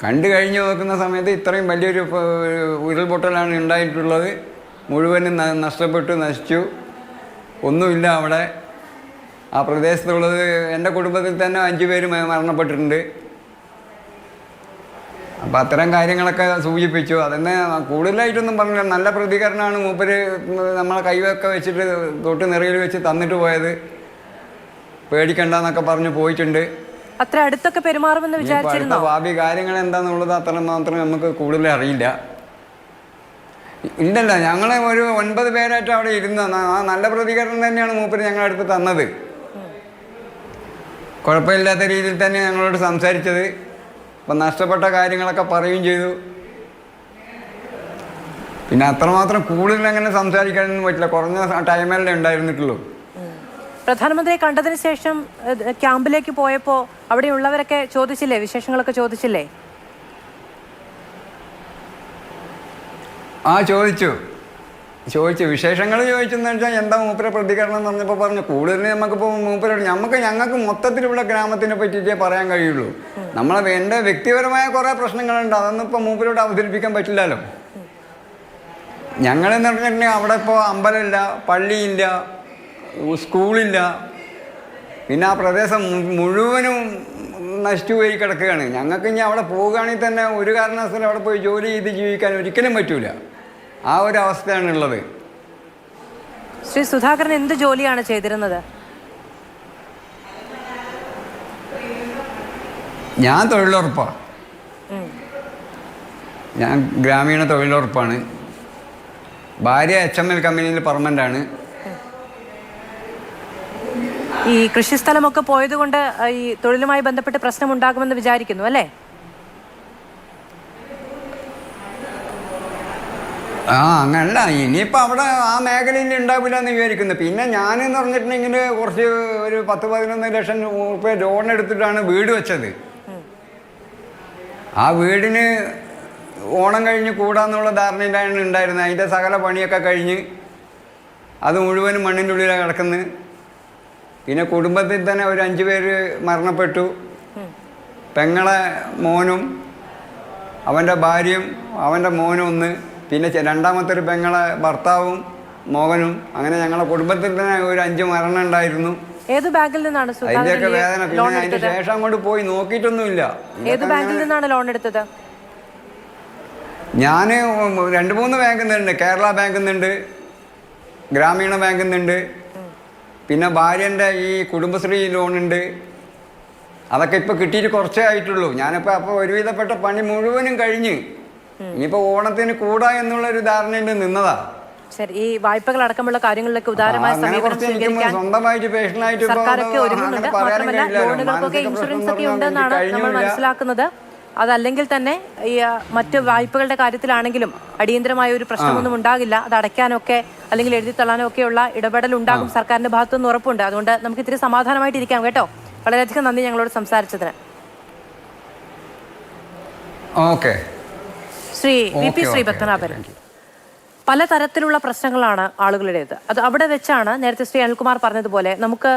കണ്ടു കഴിഞ്ഞ് നോക്കുന്ന സമയത്ത് ഇത്രയും വലിയൊരു ഉരുൾപൊട്ടലാണ് ഉണ്ടായിട്ടുള്ളത്. മുഴുവനും നഷ്ടപ്പെട്ടു, നശിച്ചു, ഒന്നുമില്ല അവിടെ. ആ പ്രദേശത്തുള്ളത് എൻ്റെ കുടുംബത്തിൽ തന്നെ 5 പേര് മരണപ്പെട്ടിട്ടുണ്ട്. അപ്പം അത്തരം കാര്യങ്ങളൊക്കെ സൂചിപ്പിച്ചു. അതെന്നെ കൂടുതലായിട്ടൊന്നും പറഞ്ഞില്ല. നല്ല പ്രതികരണമാണ് മൂപ്പര് നമ്മളെ കൈവൊക്കെ വെച്ചിട്ട് തൊട്ട് നിറയിൽ വെച്ച് തന്നിട്ട് പോയത്. പേടിക്കണ്ടെന്നൊക്കെ പറഞ്ഞ് പോയിട്ടുണ്ട്. അത്ര അടുത്തൊക്കെ പെരുമാറുമെന്ന് വിചാരിച്ചിരുന്നോ? ഭാവി കാര്യങ്ങൾ എന്താണെന്നുള്ളത് അത്ര മാത്രം നമുക്ക് കൂടുതൽ അറിയില്ല. ഇല്ലല്ല, ഞങ്ങൾ ഒരു 9 പേരായിട്ട് അവിടെ ഇരുന്ന് നല്ല പ്രതികരണം തന്നെയാണ് മൂപ്പര് ഞങ്ങളുടെ അടുത്ത് തന്നത്. കുഴപ്പമില്ലാത്ത രീതിയിൽ തന്നെ ഞങ്ങളോട് സംസാരിച്ചത്. അപ്പം നഷ്ടപ്പെട്ട കാര്യങ്ങളൊക്കെ പറയുകയും ചെയ്തു. പിന്നെ അത്രമാത്രം കൂടുതൽ അങ്ങനെ സംസാരിക്കാനൊന്നും പറ്റില്ല. കുറഞ്ഞ ടൈമല്ലേ ഉണ്ടായിരുന്നിട്ടുള്ളൂ. പ്രധാനമന്ത്രിയെ കണ്ടതിന് ശേഷം ക്യാമ്പിലേക്ക് പോയപ്പോൾ അവിടെയുള്ളവരൊക്കെ ചോദിച്ചില്ലേ, വിശേഷങ്ങളൊക്കെ ചോദിച്ചില്ലേ? ചോദിച്ചു വിശേഷങ്ങൾ ചോദിച്ചെന്ന് വെച്ചാൽ എന്താ മൂപ്പരെ പ്രതികരണം എന്ന് പറഞ്ഞപ്പോൾ പറഞ്ഞു കൂടുതൽ നമുക്കിപ്പോൾ ഞങ്ങൾക്ക് മൊത്തത്തിലുള്ള ഗ്രാമത്തിനെ പറ്റിയിട്ടേ പറയാൻ കഴിയുള്ളൂ. എൻ്റെ വ്യക്തിപരമായ കുറേ പ്രശ്നങ്ങളുണ്ട്. അതൊന്നും ഇപ്പോൾ മൂപ്പരോട് അവതരിപ്പിക്കാൻ പറ്റില്ലല്ലോ. ഞങ്ങളെന്ന് പറഞ്ഞിട്ടുണ്ടെങ്കിൽ അവിടെ ഇപ്പോൾ അമ്പലമില്ല, പള്ളിയില്ല, സ്കൂളില്ല. പിന്നെ ആ പ്രദേശം മുഴുവനും നശിച്ചു പോയി കിടക്കുകയാണ്. ഞങ്ങൾക്ക് ഇനി അവിടെ പോവുകയാണെങ്കിൽ തന്നെ ഒരു കാരണവശാലും അവിടെ പോയി ജോലി ചെയ്ത് ജീവിക്കാൻ ഒരിക്കലും പറ്റൂല. ആ ഒരു അവസ്ഥയാണുള്ളത്. ശ്രീ സുധാകരൻ എന്ത് ജോലിയാണ് ചെയ്തിരുന്നത്? ഞാൻ തൊഴിലുറപ്പാണ്. ഞാൻ ഗ്രാമീണ തൊഴിലുറപ്പാണ്. ഭാര്യ HML കമ്പനിയിൽ പെർമനൻ്റാണ്. ഈ കൃഷിസ്ഥലമൊക്കെ പോയത് കൊണ്ട് ഈ തൊഴിലുമായി ബന്ധപ്പെട്ട് പ്രശ്നമുണ്ടാകുമെന്ന് വിചാരിക്കുന്നു അല്ലേ? അങ്ങനല്ല, ഇനിയിപ്പോൾ അവിടെ ആ മേഖലയിൽ ഉണ്ടാവില്ല എന്ന് വിചാരിക്കുന്നു. പിന്നെ ഞാനെന്ന് പറഞ്ഞിട്ടുണ്ടെങ്കിൽ കുറച്ച് ഒരു 10-11 ലക്ഷം രൂപ ലോൺ എടുത്തിട്ടാണ് വീട് വെച്ചത്. ആ വീടിന് ഓണം കഴിഞ്ഞ് കൂടാന്നുള്ള ധാരണയിലാണ് ഉണ്ടായിരുന്നത്. അതിൻ്റെ സകല പണിയൊക്കെ കഴിഞ്ഞ് അത് മുഴുവനും മണ്ണിൻ്റെ ഉള്ളിലാണ് കിടക്കുന്നത്. പിന്നെ കുടുംബത്തിൽ തന്നെ ഒരു 5 പേര് മരണപ്പെട്ടു. പെങ്ങളെ മോനും അവൻ്റെ ഭാര്യയും അവൻ്റെ മോനും ഒന്ന്, പിന്നെ രണ്ടാമത്തെ ഒരു പെങ്ങളെ ഭർത്താവും മകനും. അങ്ങനെ ഞങ്ങളുടെ കുടുംബത്തിൽ തന്നെ ഒരു 5 മരണം ഉണ്ടായിരുന്നു. ഏത് ബാങ്കിൽ നിന്നാണ് അതിൻ്റെയൊക്കെ വേദന. പിന്നെ അതിൻ്റെ ശേഷം അങ്ങോട്ട് പോയി നോക്കിയിട്ടൊന്നുമില്ല. ഏത് ബാങ്കിൽ നിന്നാണ് ലോൺ എടുത്തത്? ഞാൻ 2-3 ബാങ്കിൽ നിന്നുണ്ട്. കേരള ബാങ്കിൽ നിന്നുണ്ട്, ഗ്രാമീണ ബാങ്കിൽ നിന്നുണ്ട്, പിന്നെ ഭാര്യൻ്റെ ഈ കുടുംബശ്രീ ലോണുണ്ട്. അതൊക്കെ ഇപ്പോൾ കിട്ടിയിട്ട് കുറച്ചേ ആയിട്ടുള്ളൂ. ഞാനിപ്പോൾ അപ്പോൾ ഒരുവിധപ്പെട്ട പണി മുഴുവനും കഴിഞ്ഞ് ഇനിയിപ്പോൾ ഓണത്തിന് കൂടാ എന്നുള്ളൊരു ധാരണയിൽ നിന്നതാ. ശരി, ഈ വായ്പകൾ അടക്കമുള്ള കാര്യങ്ങളിലൊക്കെ ഉദാരമായ സമീപനം സ്വീകരിക്കാൻ സ്വന്തമായിട്ട് പേഴ്സണലായിട്ട് സർക്കാരൊക്കെ ഒരുങ്ങുന്നുണ്ട്. മാത്രമല്ല ലോണുകൾക്കൊക്കെ ഇൻഷുറൻസ് ഒക്കെ ഉണ്ടെന്നാണ് നമ്മൾ മനസ്സിലാക്കുന്നത്. അതല്ലെങ്കിൽ തന്നെ ഈ മറ്റ് വായ്പകളുടെ കാര്യത്തിലാണെങ്കിലും അടിയന്തരമായ ഒരു പ്രശ്നമൊന്നും ഉണ്ടാകില്ല. അത് അടയ്ക്കാനൊക്കെ അല്ലെങ്കിൽ എഴുതി തള്ളാനോ ഒക്കെയുള്ള ഇടപെടൽ ഉണ്ടാകും സർക്കാരിന്റെ ഭാഗത്തുനിന്ന് ഉറപ്പുണ്ട്. അതുകൊണ്ട് നമുക്ക് ഇത്തിരി സമാധാനമായിട്ടിരിക്കാം കേട്ടോ. വളരെയധികം നന്ദി ഞങ്ങളോട് സംസാരിച്ചതിന്. ശ്രീ VP ശ്രീപത്മനാഭൻ, പലതരത്തിലുള്ള പ്രശ്നങ്ങളാണ് ആളുകളുടേത്. അത് അവിടെ വെച്ചാണ് നേരത്തെ ശ്രീ അനിൽകുമാർ പറഞ്ഞതുപോലെ നമുക്ക്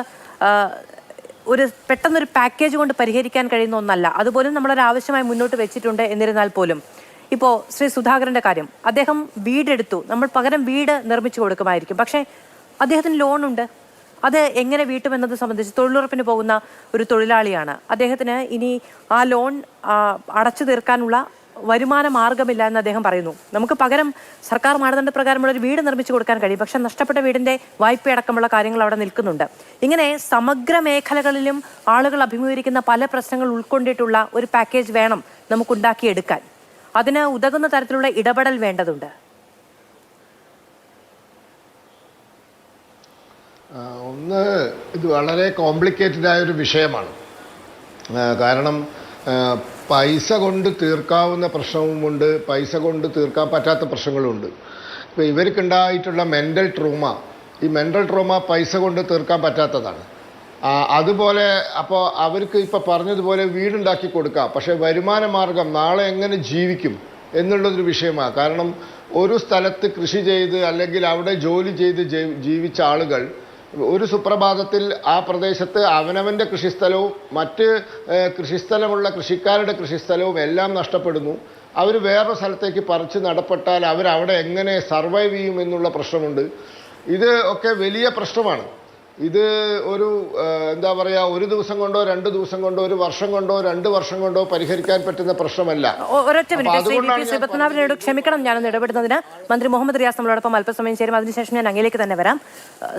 ഒരു പെട്ടെന്നൊരു പാക്കേജ് കൊണ്ട് പരിഹരിക്കാൻ കഴിയുന്ന ഒന്നല്ല. അതുപോലും നമ്മളൊരു ആവശ്യമായി മുന്നോട്ട് വെച്ചിട്ടുണ്ട്. എന്നിരുന്നാൽ പോലും ഇപ്പോൾ ശ്രീ സുധാകരൻ്റെ കാര്യം, അദ്ദേഹം വീടെടുത്തു, നമ്മൾ പകരം വീട് നിർമ്മിച്ചു കൊടുക്കുമായിരിക്കും. പക്ഷേ അദ്ദേഹത്തിന് ലോണുണ്ട്. അത് എങ്ങനെ വീട്ടുമെന്നത് സംബന്ധിച്ച് തൊഴിലുറപ്പിന് പോകുന്ന ഒരു തൊഴിലാളിയാണ്. അദ്ദേഹത്തിന് ഇനി ആ ലോൺ അടച്ചു തീർക്കാനുള്ള വരുമാന മാർഗമില്ല എന്ന് അദ്ദേഹം പറയുന്നു. നമുക്ക് പകരം സർക്കാർ മാനദണ്ഡ പ്രകാരമുള്ള ഒരു വീട് നിർമ്മിച്ചു കൊടുക്കാൻ കഴിയും. പക്ഷെ നഷ്ടപ്പെട്ട വീടിന്റെ വായ്പയടക്കമുള്ള കാര്യങ്ങൾ അവിടെ നിൽക്കുന്നുണ്ട്. ഇങ്ങനെ സമഗ്ര മേഖലകളിലും ആളുകൾ അഭിമുഖീകരിക്കുന്ന പല പ്രശ്നങ്ങൾ ഉൾക്കൊണ്ടിട്ടുള്ള ഒരു പാക്കേജ് വേണം നമുക്കുണ്ടാക്കിയെടുക്കാൻ. അതിന് ഉതകുന്ന തരത്തിലുള്ള ഇടപെടൽ വേണ്ടതുണ്ട്. ഒന്ന്, ഇത് വളരെ കോംപ്ലിക്കേറ്റഡ് ആയൊരു വിഷയമാണ്. കാരണം പൈസ കൊണ്ട് തീർക്കാവുന്ന പ്രശ്നവുമുണ്ട്, പൈസ കൊണ്ട് തീർക്കാൻ പറ്റാത്ത പ്രശ്നങ്ങളുമുണ്ട്. ഇപ്പോൾ ഇവർക്കുണ്ടായിട്ടുള്ള മെൻ്റൽ ട്രോമ, ഈ മെൻ്റൽ ട്രോമ പൈസ കൊണ്ട് തീർക്കാൻ പറ്റാത്തതാണ്. അതുപോലെ അപ്പോൾ അവർക്ക് ഇപ്പോൾ പറഞ്ഞതുപോലെ വീടുണ്ടാക്കി കൊടുക്കാം, പക്ഷേ വരുമാന മാർഗം നാളെ എങ്ങനെ ജീവിക്കും എന്നുള്ളതൊരു വിഷയമാണ്. കാരണം ഒരു സ്ഥലത്ത് കൃഷി ചെയ്ത് അല്ലെങ്കിൽ അവിടെ ജോലി ചെയ്ത് ജീവിച്ച ആളുകൾ ഒരു സുപ്രഭാതത്തിൽ ആ പ്രദേശത്ത് അവനവൻ്റെ കൃഷിസ്ഥലവും മറ്റ് കൃഷിസ്ഥലമുള്ള കൃഷിക്കാരുടെ കൃഷിസ്ഥലവും എല്ലാം നഷ്ടപ്പെടുന്നു. അവർ വേറൊരു സ്ഥലത്തേക്ക് പറിച്ച് നടപ്പെട്ടാൽ അവരവിടെ എങ്ങനെ സർവൈവ് ചെയ്യും എന്നുള്ള പ്രശ്നമുണ്ട്. ഇത് ഒക്കെ വലിയ പ്രശ്നമാണ്. ഇത് ഒരു എന്താ പറയുക, ഒരു ദിവസം കൊണ്ടോ 2 ദിവസം കൊണ്ടോ 1 വർഷം കൊണ്ടോ 2 വർഷം കൊണ്ടോ പരിഹരിക്കാൻ പറ്റുന്ന പ്രശ്നമല്ല. ഒരൊറ്റ മിനിറ്റ് ക്ഷമിക്കണം ഞാനൊന്ന് ഇടപെടുന്നതിന്. മന്ത്രി മുഹമ്മദ് റിയാസ് നമ്മളോടൊപ്പം അല്പസമയം ചേരും, അതിനുശേഷം ഞാൻ അങ്ങയിലേക്ക് തന്നെ വരാം.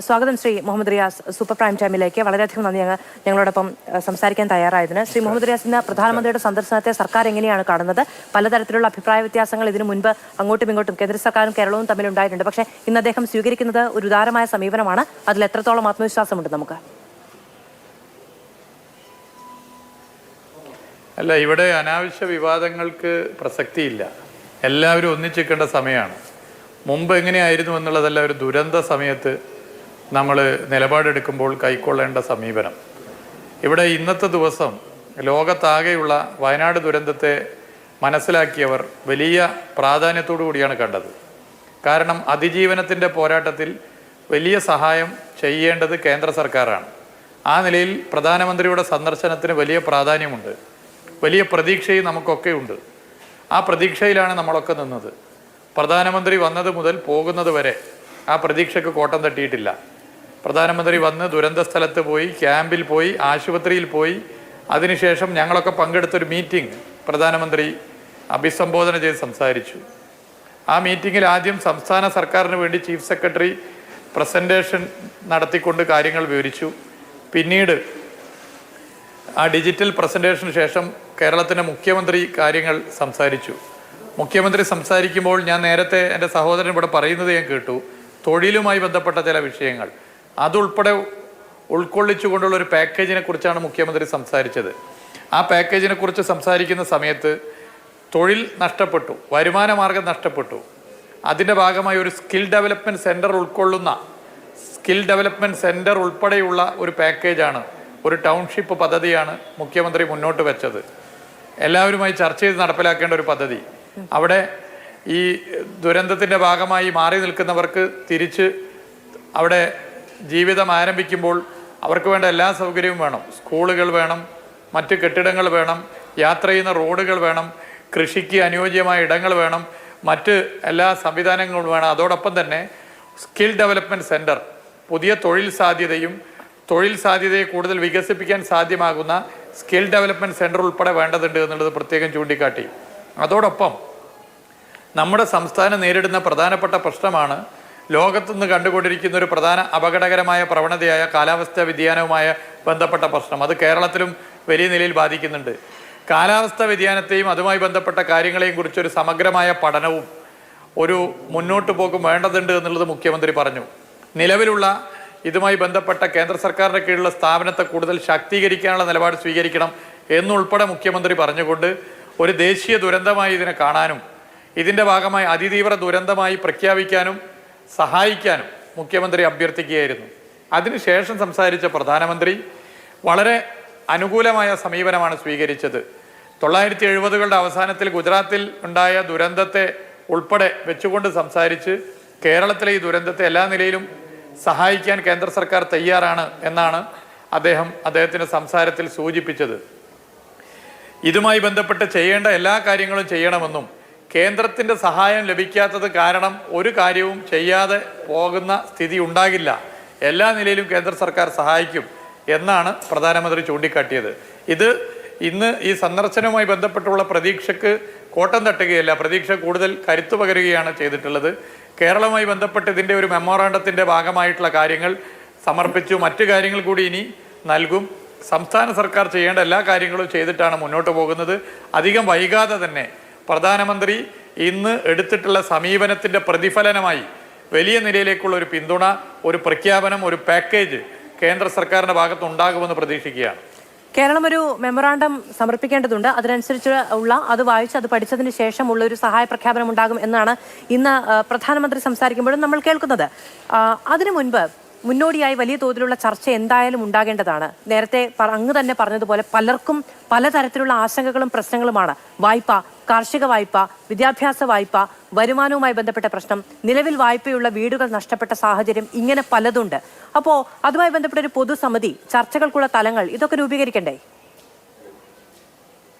സ്വാഗതം ശ്രീ മുഹമ്മദ് റിയാസ് സൂപ്പർ പ്രൈം ടൈമിലേക്ക്. വളരെയധികം നന്ദി ഞങ്ങളോടൊപ്പം സംസാരിക്കാൻ തയ്യാറായതിന്. ശ്രീ മുഹമ്മദ് റിയാസ്, ഇന്ന് പ്രധാനമന്ത്രിയുടെ സന്ദർശനത്തെ സർക്കാർ എങ്ങനെയാണ് കാണുന്നത്? പലതരത്തിലുള്ള അഭിപ്രായ വ്യത്യാസങ്ങൾ ഇതിനു മുൻപ് അങ്ങോട്ടും ഇങ്ങോട്ടും കേന്ദ്ര സർക്കാരും കേരളവും തമ്മിലുണ്ടായിട്ടുണ്ട്. പക്ഷേ ഇന്ന് അദ്ദേഹം സ്വീകരിക്കുന്നത് ഒരു ഉദാരമായ സമീപനമാണ്. അതിൽ എത്രത്തോളം ആത്മവിശ്വാസമുണ്ട് നമുക്ക്? അല്ല, ഇവിടെ അനാവശ്യ വിവാദങ്ങൾക്ക് പ്രസക്തിയില്ല. എല്ലാവരും ഒന്നിച്ചിരിക്കേണ്ട സമയമാണ്. മുമ്പ് എങ്ങനെയായിരുന്നു എന്നുള്ളതല്ല, ഒരു ദുരന്ത സമയത്ത് നമ്മൾ നിലപാടെടുക്കുമ്പോൾ കൈക്കൊള്ളേണ്ട സമീപനം. ഇവിടെ ഇന്നത്തെ ദിവസം ലോകത്താകെയുള്ള വയനാട് ദുരന്തത്തെ മനസ്സിലാക്കിയവർ വലിയ പ്രാധാന്യത്തോടു കൂടിയാണ് കണ്ടത്. കാരണം അതിജീവനത്തിൻ്റെ പോരാട്ടത്തിൽ വലിയ സഹായം ചെയ്യേണ്ടത് കേന്ദ്ര സർക്കാരാണ്. ആ നിലയിൽ പ്രധാനമന്ത്രിയുടെ സന്ദർശനത്തിന് വലിയ പ്രാധാന്യമുണ്ട്, വലിയ പ്രതീക്ഷയും നമുക്കൊക്കെ ഉണ്ട്. ആ പ്രതീക്ഷയിലാണ് നമ്മളൊക്കെ നിന്നത്. പ്രധാനമന്ത്രി വന്നത് മുതൽ പോകുന്നത് വരെ ആ പ്രതീക്ഷയ്ക്ക് കോട്ടം തട്ടിയിട്ടില്ല. പ്രധാനമന്ത്രി വന്ന് ദുരന്ത സ്ഥലത്ത് പോയി, ക്യാമ്പിൽ പോയി, ആശുപത്രിയിൽ പോയി, അതിനുശേഷം ഞങ്ങളൊക്കെ പങ്കെടുത്തൊരു മീറ്റിംഗ് പ്രധാനമന്ത്രി അഭിസംബോധന ചെയ്ത് സംസാരിച്ചു. ആ മീറ്റിങ്ങിൽ ആദ്യം സംസ്ഥാന സർക്കാരിന് വേണ്ടി ചീഫ് സെക്രട്ടറി പ്രസൻറ്റേഷൻ നടത്തിക്കൊണ്ട് കാര്യങ്ങൾ വിവരിച്ചു. പിന്നീട് ആ ഡിജിറ്റൽ പ്രസൻറ്റേഷന് ശേഷം കേരളത്തിൻ്റെ മുഖ്യമന്ത്രി കാര്യങ്ങൾ സംസാരിച്ചു. മുഖ്യമന്ത്രി സംസാരിക്കുമ്പോൾ ഞാൻ നേരത്തെ എൻ്റെ സഹോദരൻ ഇവിടെ പറയുന്നത് ഞാൻ കേട്ടു. തൊഴിലുമായി ബന്ധപ്പെട്ട ചില വിഷയങ്ങൾ അതുൾപ്പെടെ ഉൾക്കൊള്ളിച്ചുകൊണ്ടുള്ള ഒരു പാക്കേജിനെ കുറിച്ചാണ് മുഖ്യമന്ത്രി സംസാരിച്ചത്. ആ പാക്കേജിനെ കുറിച്ച് സംസാരിക്കുന്ന സമയത്ത് തൊഴിൽ നഷ്ടപ്പെട്ടു, വരുമാന മാർഗം നഷ്ടപ്പെട്ടു. അതിൻ്റെ ഭാഗമായി ഒരു സ്കിൽ ഡെവലപ്മെൻറ്റ് സെൻറ്റർ ഉൾക്കൊള്ളുന്ന സ്കിൽ ഡെവലപ്മെൻറ്റ് സെൻറ്റർ ഉൾപ്പെടെയുള്ള ഒരു പാക്കേജാണ്, ഒരു ടൗൺഷിപ്പ് പദ്ധതിയാണ് മുഖ്യമന്ത്രി മുന്നോട്ട് വെച്ചത്. എല്ലാവരുമായി ചർച്ച ചെയ്ത് നടപ്പിലാക്കേണ്ട ഒരു പദ്ധതി. അവിടെ ഈ ദുരന്തത്തിൻ്റെ ഭാഗമായി മാറി നിൽക്കുന്നവർക്ക് തിരിച്ച് അവിടെ ജീവിതം ആരംഭിക്കുമ്പോൾ അവർക്ക് വേണ്ട എല്ലാ സൗകര്യവും വേണം. സ്കൂളുകൾ വേണം, മറ്റ് കെട്ടിടങ്ങൾ വേണം, യാത്ര ചെയ്യുന്ന റോഡുകൾ വേണം, കൃഷിക്ക് അനുയോജ്യമായ ഇടങ്ങൾ വേണം, മറ്റ് എല്ലാ സംവിധാനങ്ങളും വേണം. അതോടൊപ്പം തന്നെ സ്കിൽ ഡെവലപ്മെൻറ്റ് സെൻറ്റർ, പുതിയ തൊഴിൽ സാധ്യതയെ കൂടുതൽ വികസിപ്പിക്കാൻ സാധ്യമാകുന്ന സ്കിൽ ഡെവലപ്മെൻറ്റ് സെൻറ്റർ ഉൾപ്പെടെ വേണ്ടതുണ്ട് എന്നുള്ളത് പ്രത്യേകം ചൂണ്ടിക്കാട്ടി. അതോടൊപ്പം നമ്മുടെ സംസ്ഥാനം നേരിടുന്ന പ്രധാനപ്പെട്ട പ്രശ്നമാണ് ലോകത്തുനിന്ന് കണ്ടുകൊണ്ടിരിക്കുന്ന ഒരു പ്രധാന അപകടകരമായ പ്രവണതയായ കാലാവസ്ഥാ വ്യതിയാനവുമായി ബന്ധപ്പെട്ട പ്രശ്നം. അത് കേരളത്തിലും വലിയ നിലയിൽ ബാധിക്കുന്നുണ്ട്. കാലാവസ്ഥാ വ്യതിയാനത്തെയും അതുമായി ബന്ധപ്പെട്ട കാര്യങ്ങളെയും കുറിച്ചൊരു സമഗ്രമായ പഠനവും ഒരു മുന്നോട്ട് പോക്കും വേണ്ടതുണ്ട് എന്നുള്ളത് മുഖ്യമന്ത്രി പറഞ്ഞു. നിലവിലുള്ള ഇതുമായി ബന്ധപ്പെട്ട കേന്ദ്ര സർക്കാരിൻ്റെ കീഴിലുള്ള സ്ഥാപനത്തെ കൂടുതൽ ശാക്തീകരിക്കാനുള്ള നിലപാട് സ്വീകരിക്കണം എന്നുൾപ്പെടെ മുഖ്യമന്ത്രി പറഞ്ഞുകൊണ്ട് ഒരു ദേശീയ ദുരന്തമായി ഇതിനെ കാണാനും ഇതിൻ്റെ ഭാഗമായി അതിതീവ്ര ദുരന്തമായി പ്രഖ്യാപിക്കാനും സഹായിക്കാനും മുഖ്യമന്ത്രി അഭ്യർത്ഥിക്കുകയായിരുന്നു. അതിനുശേഷം സംസാരിച്ച പ്രധാനമന്ത്രി വളരെ അനുകൂലമായ സമീപനമാണ് സ്വീകരിച്ചത്. 1970കളുടെ അവസാനത്തിൽ ഗുജറാത്തിൽ ഉണ്ടായ ദുരന്തത്തെ ഉൾപ്പെടെ വെച്ചുകൊണ്ട് സംസാരിച്ച് കേരളത്തിലെ ഈ ദുരന്തത്തെ എല്ലാ നിലയിലും സഹായിക്കാൻ കേന്ദ്ര സർക്കാർ തയ്യാറാണ് എന്നാണ് അദ്ദേഹത്തിൻ്റെ സംസാരത്തിൽ സൂചിപ്പിച്ചത്. ഇതുമായി ബന്ധപ്പെട്ട് ചെയ്യേണ്ട എല്ലാ കാര്യങ്ങളും ചെയ്യണമെന്നും കേന്ദ്രത്തിൻ്റെ സഹായം ലഭിക്കാത്തത് കാരണം ഒരു കാര്യവും ചെയ്യാതെ പോകുന്ന സ്ഥിതി ഉണ്ടാകില്ല, എല്ലാ നിലയിലും കേന്ദ്ര സർക്കാർ സഹായിക്കും എന്നാണ് പ്രധാനമന്ത്രി ചൂണ്ടിക്കാട്ടിയത്. ഇത് ഇന്ന് ഈ സന്ദർശനവുമായി ബന്ധപ്പെട്ടുള്ള പ്രതീക്ഷയ്ക്ക് കോട്ടം തട്ടുകയല്ല, പ്രതീക്ഷ കൂടുതൽ കരുത്തു പകരുകയാണ് ചെയ്തിട്ടുള്ളത്. കേരളവുമായി ബന്ധപ്പെട്ട് ഇതിൻ്റെ ഒരു മെമ്മോറാണ്ടത്തിൻ്റെ ഭാഗമായിട്ടുള്ള കാര്യങ്ങൾ സമർപ്പിച്ചു. മറ്റു കാര്യങ്ങൾ കൂടി ഇനി നൽകും. സംസ്ഥാന സർക്കാർ ചെയ്യേണ്ട എല്ലാ കാര്യങ്ങളും ചെയ്തിട്ടാണ് മുന്നോട്ട് പോകുന്നത്. അധികം വൈകാതെ തന്നെ പ്രധാനമന്ത്രി ഇന്ന് എടുത്തിട്ടുള്ള സമീപനത്തിൻ്റെ പ്രതിഫലനമായി വലിയ നിലയിലേക്കുള്ള ഒരു പിന്തുണ, ഒരു പ്രഖ്യാപനം, ഒരു പാക്കേജ് കേന്ദ്ര സർക്കാരിൻ്റെ ഭാഗത്തുണ്ടാകുമെന്ന് പ്രതീക്ഷിക്കുകയാണ്. കേരളം ഒരു മെമ്മോറാണ്ടം സമർപ്പിക്കേണ്ടതുണ്ട്. അതിനനുസരിച്ച് അത് വായിച്ച് അത് പഠിച്ചതിന് ശേഷമുള്ള ഒരു സഹായ പ്രഖ്യാപനം ഉണ്ടാകും എന്നാണ് ഇന്ന് പ്രധാനമന്ത്രി സംസാരിക്കുമ്പോഴും നമ്മൾ കേൾക്കുന്നത്. അതിനു മുൻപ് മുന്നോടിയായി വലിയ തോതിലുള്ള ചർച്ച എന്തായാലും ഉണ്ടാകേണ്ടതാണ്. നേരത്തെ അങ്ങ് തന്നെ പറഞ്ഞതുപോലെ പലർക്കും പലതരത്തിലുള്ള ആശങ്കകളും പ്രശ്നങ്ങളുമാണ്. വായ്പ, കാർഷിക വായ്പ, വിദ്യാഭ്യാസ വായ്പ, വരുമാനവുമായി ബന്ധപ്പെട്ട പ്രശ്നം, നിലവിൽ വായ്പയുള്ള വീടുകൾ നഷ്ടപ്പെട്ട സാഹചര്യം, ഇങ്ങനെ പലതുണ്ട്. അപ്പോൾ അതുമായി ബന്ധപ്പെട്ട ഒരു പൊതുസമിതി, ചർച്ചകൾക്കുള്ള തലങ്ങൾ, ഇതൊക്കെ രൂപീകരിക്കണ്ടേ?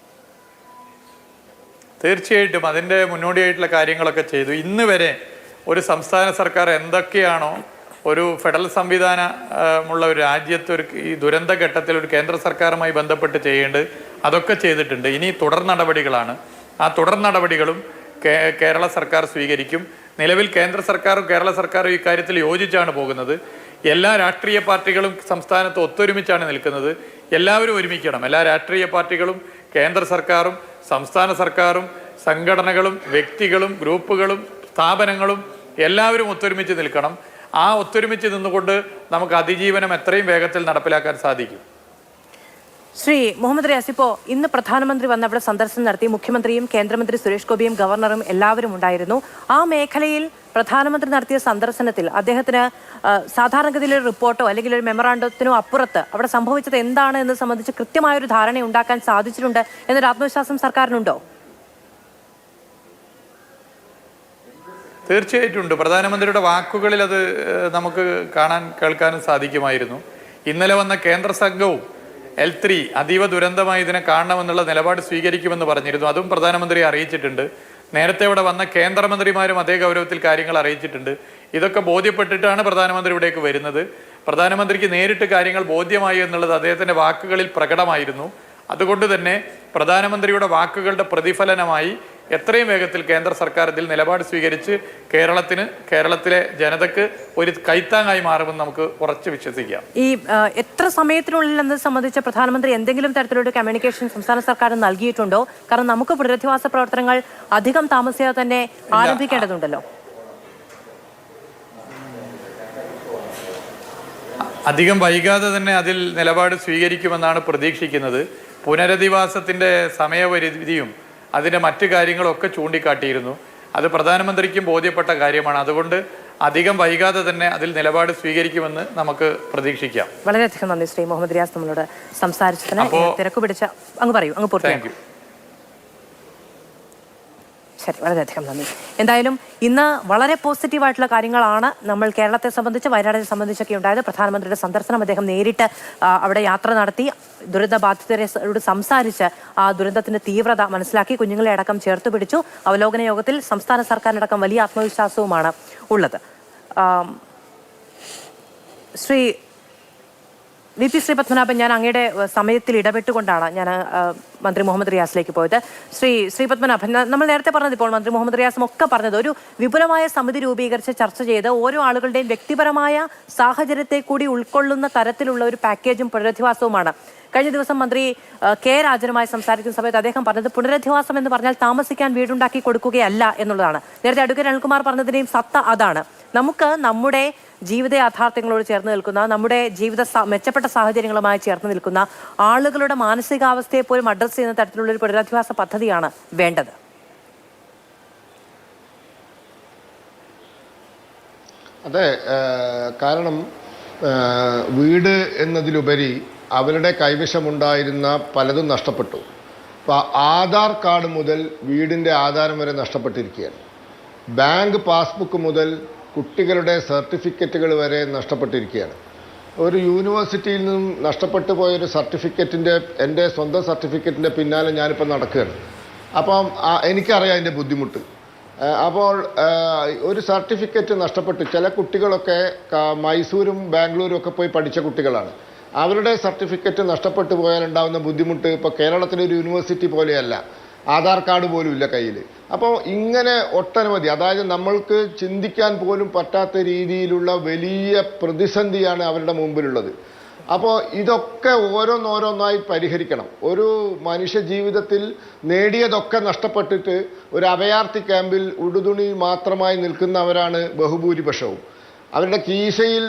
തീർച്ചയായിട്ടും അതിൻ്റെ മുന്നോടിയായിട്ടുള്ള കാര്യങ്ങളൊക്കെ ചെയ്തു. ഇന്ന് വരെ ഒരു സംസ്ഥാന സർക്കാർ എന്തൊക്കെയാണോ ഒരു ഫെഡറൽ സംവിധാനമുള്ള ഒരു രാജ്യത്ത് ഈ ദുരന്ത ഘട്ടത്തിൽ ഒരു കേന്ദ്ര സർക്കാരുമായി ബന്ധപ്പെട്ട് ചെയ്യേണ്ടത് അതൊക്കെ ചെയ്തിട്ടുണ്ട്. ഇനി തുടർ നടപടികളാണ്. ആ തുടർ നടപടികളും കേരള സർക്കാർ സ്വീകരിക്കും. നിലവിൽ കേന്ദ്ര സർക്കാരും കേരള സർക്കാരും ഈ കാര്യത്തിൽ യോജിച്ചാണ് പോകുന്നത്. എല്ലാ രാഷ്ട്രീയ പാർട്ടികളും സംസ്ഥാനത്ത് ഒത്തൊരുമിച്ചാണ് നിൽക്കുന്നത്. എല്ലാവരും ഒരുമിക്കണം. എല്ലാ രാഷ്ട്രീയ പാർട്ടികളും കേന്ദ്ര സർക്കാരും സംസ്ഥാന സർക്കാരും സംഘടനകളും വ്യക്തികളും ഗ്രൂപ്പുകളും സ്ഥാപനങ്ങളും എല്ലാവരും ഒത്തൊരുമിച്ച് നിൽക്കണം. ആ ഒത്തൊരുമിച്ച് നിന്നുകൊണ്ട് നമുക്ക് അതിജീവനം എത്രയും വേഗത്തിൽ നടപ്പിലാക്കാൻ സാധിക്കും. ശ്രീ മുഹമ്മദ് റിയാസ്, ഇപ്പോൾ ഇന്ന് പ്രധാനമന്ത്രി വന്ന് അവിടെ സന്ദർശനം നടത്തി. മുഖ്യമന്ത്രിയും കേന്ദ്രമന്ത്രി സുരേഷ് ഗോപിയും ഗവർണറും എല്ലാവരും ഉണ്ടായിരുന്നു. ആ മേഖലയിൽ പ്രധാനമന്ത്രി നടത്തിയ സന്ദർശനത്തിൽ അദ്ദേഹത്തിന് സാധാരണഗതിയിൽ ഒരു റിപ്പോർട്ടോ അല്ലെങ്കിൽ ഒരു മെമ്മറാണ്ടത്തിനോ അപ്പുറത്ത് അവിടെ സംഭവിച്ചത് എന്താണ് എന്ന് സംബന്ധിച്ച് കൃത്യമായൊരു ധാരണ ഉണ്ടാക്കാൻ സാധിച്ചിട്ടുണ്ട് എന്നൊരു ആത്മവിശ്വാസം സർക്കാരിനുണ്ടോ? തീർച്ചയായിട്ടും ഉണ്ട്. പ്രധാനമന്ത്രിയുടെ വാക്കുകളിൽ അത് നമുക്ക് കേൾക്കാനും സാധിക്കുമായിരുന്നു. ഇന്നലെ വന്ന കേന്ദ്ര സംഘവും L3 അതീവ ദുരന്തമായി ഇതിനെ കാണണമെന്നുള്ള നിലപാട് സ്വീകരിക്കുമെന്ന് പറഞ്ഞിരുന്നു. അതും പ്രധാനമന്ത്രി അറിയിച്ചിട്ടുണ്ട്. നേരത്തെ ഇവിടെ വന്ന കേന്ദ്രമന്ത്രിമാരും അതേ ഗൗരവത്തിൽ കാര്യങ്ങൾ അറിയിച്ചിട്ടുണ്ട്. ഇതൊക്കെ ബോധ്യപ്പെട്ടിട്ടാണ് പ്രധാനമന്ത്രി ഇവിടേക്ക് വരുന്നത്. പ്രധാനമന്ത്രിക്ക് നേരിട്ട് കാര്യങ്ങൾ ബോധ്യമായി എന്നുള്ളത് അദ്ദേഹത്തിൻ്റെ വാക്കുകളിൽ പ്രകടമായിരുന്നു. അതുകൊണ്ട് തന്നെ പ്രധാനമന്ത്രിയുടെ വാക്കുകളുടെ പ്രതിഫലനമായി എത്രയും വേഗത്തിൽ കേന്ദ്ര സർക്കാർ ഇതിൽ നിലപാട് സ്വീകരിച്ച് കേരളത്തിലെ ജനതയ്ക്ക് ഒരു കൈത്താങ്ങായി മാറുമെന്ന് നമുക്ക് ഉറച്ചു വിശ്വസിക്കാം. ഈ എത്ര സമയത്തിനുള്ളിൽ എന്നത് സംബന്ധിച്ച് പ്രധാനമന്ത്രി എന്തെങ്കിലും തരത്തിലുള്ള കമ്മ്യൂണിക്കേഷൻ സംസ്ഥാന സർക്കാർ നൽകിയിട്ടുണ്ടോ? കാരണം നമുക്ക് പുനരധിവാസ പ്രവർത്തനങ്ങൾ അധികം താമസിയാതെ തന്നെ ആരംഭിക്കേണ്ടതുണ്ടല്ലോ. അധികം വൈകാതെ തന്നെ അതിൽ നിലപാട് സ്വീകരിക്കുമെന്നാണ് പ്രതീക്ഷിക്കുന്നത്. പുനരധിവാസത്തിൻ്റെ സമയപരിധിയും അതിൻ്റെ മറ്റു കാര്യങ്ങളൊക്കെ ചൂണ്ടിക്കാട്ടിയിരുന്നു. അത് പ്രധാനമന്ത്രിക്കും ബോധ്യപ്പെട്ട കാര്യമാണ്. അതുകൊണ്ട് അധികം വൈകാതെ തന്നെ അതിൽ നിലപാട് സ്വീകരിക്കുമെന്ന് നമുക്ക് പ്രതീക്ഷിക്കാം. വളരെയധികം നന്ദി ശ്രീ മുഹമ്മദ് റിയാസ് നമ്മളോട് സംസാരിച്ചതിന്. തിരക്ക് പിടിച്ച അങ്ങ് പറയൂ, അങ്ങ് പൂർത്തിയാക്കൂ. ശരി, വളരെയധികം നന്ദി. എന്തായാലും ഇന്ന് വളരെ പോസിറ്റീവായിട്ടുള്ള കാര്യങ്ങളാണ് നമ്മൾ കേരളത്തെ സംബന്ധിച്ച്, വയനാടിനെ സംബന്ധിച്ചൊക്കെ ഉണ്ടായത്. പ്രധാനമന്ത്രിയുടെ സന്ദർശനം, അദ്ദേഹം നേരിട്ട് അവിടെ യാത്ര നടത്തി ദുരന്തബാധിതരോട് സംസാരിച്ച് ആ ദുരന്തത്തിന്റെ തീവ്രത മനസ്സിലാക്കി, കുഞ്ഞുങ്ങളെ അടക്കം ചേർത്ത് പിടിച്ചു. അവലോകന യോഗത്തിൽ സംസ്ഥാന സർക്കാരിനടക്കം വലിയ ആത്മവിശ്വാസവുമാണ് ഉള്ളത്. ശ്രീ VP ശ്രീപത്മനാഭൻ, ഞാൻ അങ്ങയുടെ സമയത്തിൽ ഇടപെട്ടുകൊണ്ടാണ് ഞാൻ മന്ത്രി മുഹമ്മദ് റിയാസിലേക്ക് പോയത്. ശ്രീപത്മനാഭൻ, നമ്മൾ നേരത്തെ പറഞ്ഞത്, ഇപ്പോൾ മന്ത്രി മുഹമ്മദ് റിയാസും ഒക്കെ പറഞ്ഞത്, ഒരു വിപുലമായ സമിതി രൂപീകരിച്ച് ചർച്ച ചെയ്ത് ഓരോ ആളുകളുടെയും വ്യക്തിപരമായ സാഹചര്യത്തെ കൂടി ഉൾക്കൊള്ളുന്ന തരത്തിലുള്ള ഒരു പാക്കേജും പുനരധിവാസവുമാണ്. കഴിഞ്ഞ ദിവസം മന്ത്രി കെ രാജനുമായി സംസാരിക്കുന്ന സമയത്ത് അദ്ദേഹം പറഞ്ഞത് പുനരധിവാസം എന്ന് പറഞ്ഞാൽ താമസിക്കാൻ വീടുണ്ടാക്കി കൊടുക്കുകയല്ല എന്നുള്ളതാണ്. നേരത്തെ അഡ്വക്കേറ്റ് അനിൽകുമാർ പറഞ്ഞതിൻ്റെയും സത്ത അതാണ്. നമുക്ക് നമ്മുടെ ജീവിത യാഥാർത്ഥ്യങ്ങളോട് ചേർന്ന് നിൽക്കുന്ന, നമ്മുടെ മെച്ചപ്പെട്ട സാഹചര്യങ്ങളുമായി ചേർന്ന് നിൽക്കുന്ന ആളുകളുടെ മാനസികാവസ്ഥയെ പോലും അഡ്രസ്സ് ചെയ്യുന്ന തരത്തിലുള്ള ഒരു പുനരധിവാസ പദ്ധതിയാണ് വേണ്ടത്. അതെ, കാരണം വീട് എന്നതിലുപരി അവരുടെ കൈവശമുണ്ടായിരുന്ന പലതും നഷ്ടപ്പെട്ടു. അപ്പോൾ ആധാർ കാർഡ് മുതൽ വീടിൻ്റെ ആധാരം വരെ നഷ്ടപ്പെട്ടിരിക്കുകയാണ്. ബാങ്ക് പാസ്ബുക്ക് മുതൽ കുട്ടികളുടെ സർട്ടിഫിക്കറ്റുകൾ വരെ നഷ്ടപ്പെട്ടിരിക്കുകയാണ്. ഒരു യൂണിവേഴ്സിറ്റിയിൽ നിന്നും നഷ്ടപ്പെട്ടു പോയൊരു സർട്ടിഫിക്കറ്റിൻ്റെ, എൻ്റെ സ്വന്തം സർട്ടിഫിക്കറ്റിൻ്റെ പിന്നാലെ ഞാനിപ്പോൾ നടക്കുകയാണ്. അപ്പം എനിക്കറിയാം അതിൻ്റെ ബുദ്ധിമുട്ട്. അപ്പോൾ ഒരു സർട്ടിഫിക്കറ്റ് നഷ്ടപ്പെട്ടു. ചില കുട്ടികളൊക്കെ മൈസൂരും ബാംഗ്ലൂരും ഒക്കെ പോയി പഠിച്ച കുട്ടികളാണ്. അവരുടെ സർട്ടിഫിക്കറ്റ് നഷ്ടപ്പെട്ടു പോയാലുണ്ടാകുന്ന ബുദ്ധിമുട്ട് ഇപ്പോൾ കേരളത്തിലെ ഒരു യൂണിവേഴ്സിറ്റി പോലെയല്ല. ആധാർ കാർഡ് പോലും ഇല്ല കയ്യിൽ. അപ്പോൾ ഇങ്ങനെ ഒട്ടനവധി, അതായത് നമ്മൾക്ക് ചിന്തിക്കാൻ പോലും പറ്റാത്ത രീതിയിലുള്ള വലിയ പ്രതിസന്ധിയാണ് അവരുടെ മുമ്പിലുള്ളത്. അപ്പോൾ ഇതൊക്കെ ഓരോന്നോരോന്നായി പരിഹരിക്കണം. ഒരു മനുഷ്യ ജീവിതത്തിൽ നേടിയതൊക്കെ നഷ്ടപ്പെട്ടിട്ട് ഒരു അഭയാർത്ഥി ക്യാമ്പിൽ ഉടുതുണി മാത്രമായി നിൽക്കുന്നവരാണ് ബഹുഭൂരിപക്ഷവും. അവരുടെ കീശയിൽ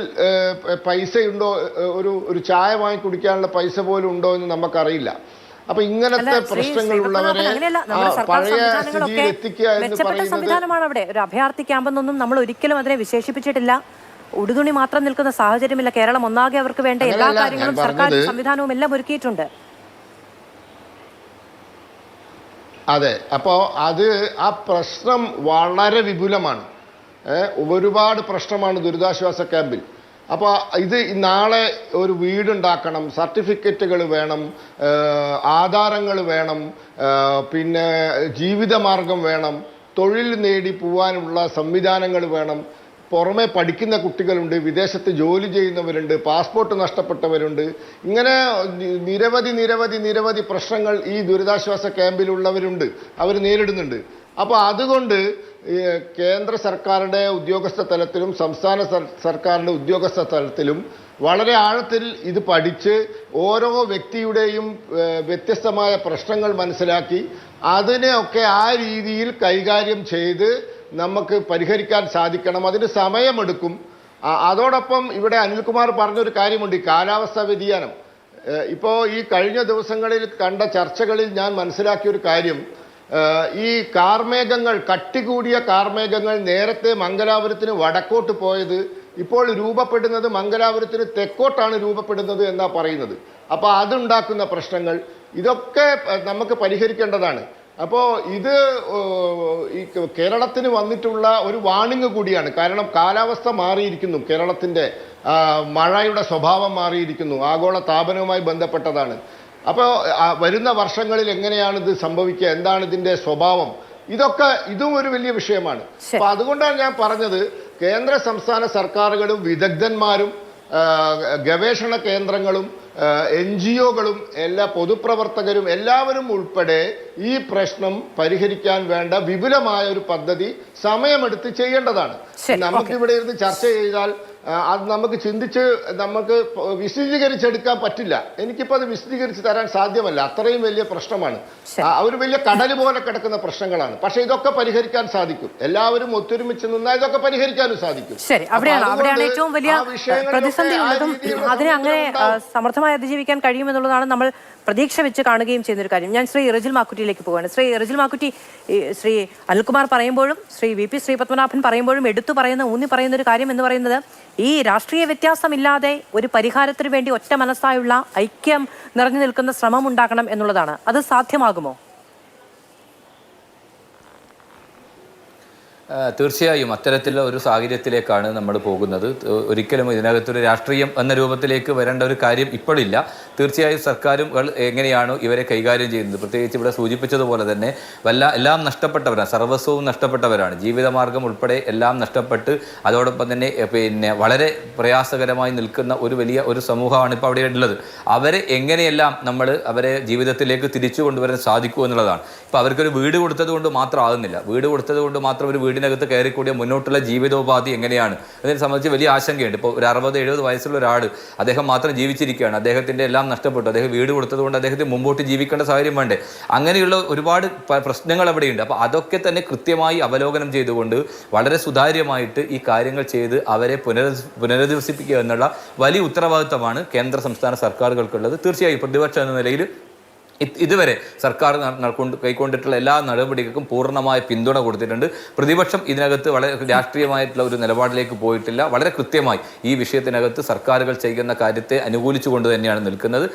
പൈസ ഉണ്ടോ, ഒരു ചായ വാങ്ങി കുടിക്കാനുള്ള പൈസ പോലും ഉണ്ടോ എന്ന് നമുക്കറിയില്ല. അപ്പൊ ഇങ്ങനത്തെ പ്രശ്നങ്ങളുള്ളവരെ പഴയ സ്ഥിതിയിൽ എത്തിക്കുക എന്ന് പറയുന്നത് സംവിധാനമാണ് അവിടെ. ഒരു അഭയാർത്ഥി ക്യാമ്പെന്നൊന്നും നമ്മൾ ഒരിക്കലും അതിനെ വിശേഷിപ്പിച്ചിട്ടില്ല. ഉടുതുണി മാത്രം നിൽക്കുന്ന സാഹചര്യമില്ല. കേരളം ഒന്നാകെ അവർക്ക് വേണ്ട എല്ലാ കാര്യങ്ങളും സർക്കാർ സംവിധാനവും എല്ലാം ഒരുക്കിയിട്ടുണ്ട്. അതെ, അപ്പോൾ ആ പ്രശ്നം വളരെ വിപുലമാണ്. ഒരുപാട് പ്രശ്നമാണ് ദുരിതാശ്വാസ ക്യാമ്പിൽ. അപ്പോൾ ഇത് നാളെ ഒരു വീടുണ്ടാക്കണം, സർട്ടിഫിക്കറ്റുകൾ വേണം, ആധാരങ്ങൾ വേണം, പിന്നെ ജീവിതമാർഗം വേണം, തൊഴിൽ നേടി പോവാനുള്ള സംവിധാനങ്ങൾ വേണം. പുറമെ പഠിക്കുന്ന കുട്ടികളുണ്ട്, വിദേശത്ത് ജോലി ചെയ്യുന്നവരുണ്ട്, പാസ്പോർട്ട് നഷ്ടപ്പെട്ടവരുണ്ട്. ഇങ്ങനെ നിരവധി പ്രശ്നങ്ങൾ ഈ ദുരിതാശ്വാസ ക്യാമ്പിലുള്ളവരുണ്ട്, അവർ നേരിടുന്നുണ്ട്. അപ്പോൾ അതുകൊണ്ട് കേന്ദ്ര സർക്കാരുടെ ഉദ്യോഗസ്ഥ തലത്തിലും സംസ്ഥാന സർക്കാരിൻ്റെ ഉദ്യോഗസ്ഥ തലത്തിലും വളരെ ആഴത്തിൽ ഇത് പഠിച്ച് ഓരോ വ്യക്തിയുടെയും വ്യത്യസ്തമായ പ്രശ്നങ്ങൾ മനസ്സിലാക്കി അതിനെയൊക്കെ ആ രീതിയിൽ കൈകാര്യം ചെയ്ത് നമുക്ക് പരിഹരിക്കാൻ സാധിക്കണം. അതിന് സമയമെടുക്കും. അതോടൊപ്പം ഇവിടെ അനിൽകുമാർ പറഞ്ഞൊരു കാര്യമുണ്ട്, ഈ കാലാവസ്ഥാ വ്യതിയാനം. ഇപ്പോൾ ഈ കഴിഞ്ഞ ദിവസങ്ങളിൽ കണ്ട ചർച്ചകളിൽ ഞാൻ മനസ്സിലാക്കിയൊരു കാര്യം, ഈ കാർമേഘങ്ങൾ, കട്ടികൂടിയ കാർമേഘങ്ങൾ നേരത്തെ മംഗലാപുരത്തിന് വടക്കോട്ട് പോയത് ഇപ്പോൾ രൂപപ്പെടുന്നത് മംഗലാപുരത്തിന് തെക്കോട്ടാണ് രൂപപ്പെടുന്നത് എന്നാണ് പറയുന്നത്. അപ്പോൾ അതുണ്ടാക്കുന്ന പ്രശ്നങ്ങൾ ഇതൊക്കെ നമുക്ക് പരിഹരിക്കേണ്ടതാണ്. അപ്പോൾ ഇത് ഈ കേരളത്തിന് വന്നിട്ടുള്ള ഒരു വാണിംഗ് കൂടിയാണ്. കാരണം കാലാവസ്ഥ മാറിയിരിക്കുന്നു, കേരളത്തിൻ്റെ മഴയുടെ സ്വഭാവം മാറിയിരിക്കുന്നു, ആഗോള താപനവുമായി ബന്ധപ്പെട്ടതാണ്. അപ്പോൾ വരുന്ന വർഷങ്ങളിൽ എങ്ങനെയാണ് ഇത് സംഭവിക്കുക, എന്താണ് ഇതിൻ്റെ സ്വഭാവം, ഇതും ഒരു വലിയ വിഷയമാണ്. അപ്പൊ അതുകൊണ്ടാണ് ഞാൻ പറഞ്ഞത്, കേന്ദ്ര സംസ്ഥാന സർക്കാരുകളും വിദഗ്ധന്മാരും ഗവേഷണ കേന്ദ്രങ്ങളും NGOകളും എല്ലാ പൊതുപ്രവർത്തകരും എല്ലാവരും ഉൾപ്പെടെ ഈ പ്രശ്നം പരിഹരിക്കാൻ വേണ്ട വിപുലമായ ഒരു പദ്ധതി സമയമെടുത്ത് ചെയ്യേണ്ടതാണ്. നമുക്കിവിടെ ഇരുന്ന് ചർച്ച ചെയ്താൽ അത് നമുക്ക് ചിന്തിച്ച് നമുക്ക് വിശദീകരിച്ചെടുക്കാൻ പറ്റില്ല. എനിക്കിപ്പോൾ അത് വിശദീകരിച്ച് തരാൻ സാധ്യമല്ല, അത്രയും വലിയ പ്രശ്നമാണ്. ഒരു വലിയ കടൽ പോലെ കിടക്കുന്ന പ്രശ്നങ്ങളാണ്. പക്ഷെ ഇതൊക്കെ പരിഹരിക്കാൻ സാധിക്കും, എല്ലാവരും ഒത്തൊരുമിച്ച് നിന്നാൽ ഇതൊക്കെ പരിഹരിക്കാനും സാധിക്കും. ശരി, അവിടെയാണ് ഏറ്റവും വലിയ പ്രതിസന്ധി ഉള്ളതും അതിനെ അങ്ങനെ സമർത്ഥമായി അതിജീവിക്കാൻ കഴിയുമെന്നുള്ളതാണ് നമ്മൾ പ്രതീക്ഷ വെച്ച് കാണുകയും ചെയ്യുന്നൊരു കാര്യം. ഞാൻ ശ്രീ റിജിൽ മാക്കുറ്റിയിലേക്ക് പോവുകയാണ്. ശ്രീ റിജിൽ മാക്കുറ്റി, ശ്രീ അനിൽകുമാർ പറയുമ്പോഴും ശ്രീ VP ശ്രീപത്മനാഭൻ പറയുമ്പോഴും ഊന്നി പറയുന്ന ഒരു കാര്യം എന്ന് പറയുന്നത്, ഈ രാഷ്ട്രീയ വ്യത്യാസമില്ലാതെ ഒരു പരിഹാരത്തിന് വേണ്ടി ഒറ്റ മനസ്സായുള്ള ഐക്യം നിറഞ്ഞു നിൽക്കുന്ന ശ്രമം ഉണ്ടാക്കണം എന്നുള്ളതാണ്. അത് സാധ്യമാകുമോ? തീർച്ചയായും അത്തരത്തിലുള്ള ഒരു സാഹചര്യത്തിലേക്കാണ് നമ്മൾ പോകുന്നത്. ഒരിക്കലും ഇതിനകത്തൊരു രാഷ്ട്രീയം എന്ന രൂപത്തിലേക്ക് വരേണ്ട ഒരു കാര്യം ഇപ്പോഴില്ല. തീർച്ചയായും സർക്കാരുകൾ എങ്ങനെയാണോ ഇവരെ കൈകാര്യം ചെയ്യുന്നത്, പ്രത്യേകിച്ച് ഇവിടെ സൂചിപ്പിച്ചതുപോലെ തന്നെ എല്ലാം നഷ്ടപ്പെട്ടവരാണ്, സർവസ്വവും നഷ്ടപ്പെട്ടവരാണ്, ജീവിതമാർഗം ഉൾപ്പെടെ എല്ലാം നഷ്ടപ്പെട്ട് അതോടൊപ്പം തന്നെ പിന്നെ വളരെ പ്രയാസകരമായി നിൽക്കുന്ന ഒരു സമൂഹമാണ് ഇപ്പോൾ അവിടെ ഉള്ളത്. അവരെ എങ്ങനെയെല്ലാം അവരെ ജീവിതത്തിലേക്ക് തിരിച്ചു കൊണ്ടുവരാൻ സാധിക്കൂ എന്നുള്ളതാണ്. ഇപ്പോൾ അവർക്കൊരു വീട് കൊടുത്തത് കൊണ്ട് മാത്രം ആകുന്നില്ല. വീട് കൊടുത്തത് കൊണ്ട് മാത്രം ഒരു വീടിനകത്ത് കയറിക്കൂടിയ മുന്നോട്ടുള്ള ജീവിതോപാധി എങ്ങനെയാണ് എന്നതിനെ സംബന്ധിച്ച് വലിയ ആശങ്കയുണ്ട്. ഇപ്പോൾ ഒരു 60-70 വയസ്സുള്ള ഒരാൾ, അദ്ദേഹം മാത്രം ജീവിച്ചിരിക്കുകയാണ്, അദ്ദേഹത്തിൻ്റെ എല്ലാം നഷ്ടപ്പെട്ടു, അദ്ദേഹം വീട് കൊടുത്തതുകൊണ്ട് അദ്ദേഹത്തിന് മുമ്പോട്ട് ജീവിക്കേണ്ട സാഹചര്യം വേണ്ടേ? അങ്ങനെയുള്ള ഒരുപാട് പ്രശ്നങ്ങൾ അവിടെയുണ്ട്. അപ്പോൾ അതൊക്കെ തന്നെ കൃത്യമായി അവലോകനം ചെയ്തുകൊണ്ട് വളരെ സുതാര്യമായിട്ട് ഈ കാര്യങ്ങൾ ചെയ്ത് അവരെ പുനരധിവസിപ്പിക്കുക എന്നുള്ള വലിയ ഉത്തരവാദിത്തമാണ് കേന്ദ്ര സംസ്ഥാന സർക്കാരുകൾക്കുള്ളത്. തീർച്ചയായും പ്രതിപക്ഷം എന്ന നിലയിൽ ഇതുവരെ സർക്കാർ കൈക്കൊണ്ടിട്ടുള്ള എല്ലാ നടപടികൾക്കും പൂർണ്ണമായ പിന്തുണ കൊടുത്തിട്ടുണ്ട്. പ്രതിപക്ഷം ഇതിനകത്ത് വളരെ രാഷ്ട്രീയമായിട്ടുള്ള ഒരു നിലപാടിലേക്ക് പോയിട്ടില്ല. വളരെ കൃത്യമായി ഈ വിഷയത്തിനകത്ത് സർക്കാരുകൾ ചെയ്യുന്ന കാര്യത്തെ അനുകൂലിച്ചുകൊണ്ട് തന്നെയാണ് നിൽക്കുന്നത്.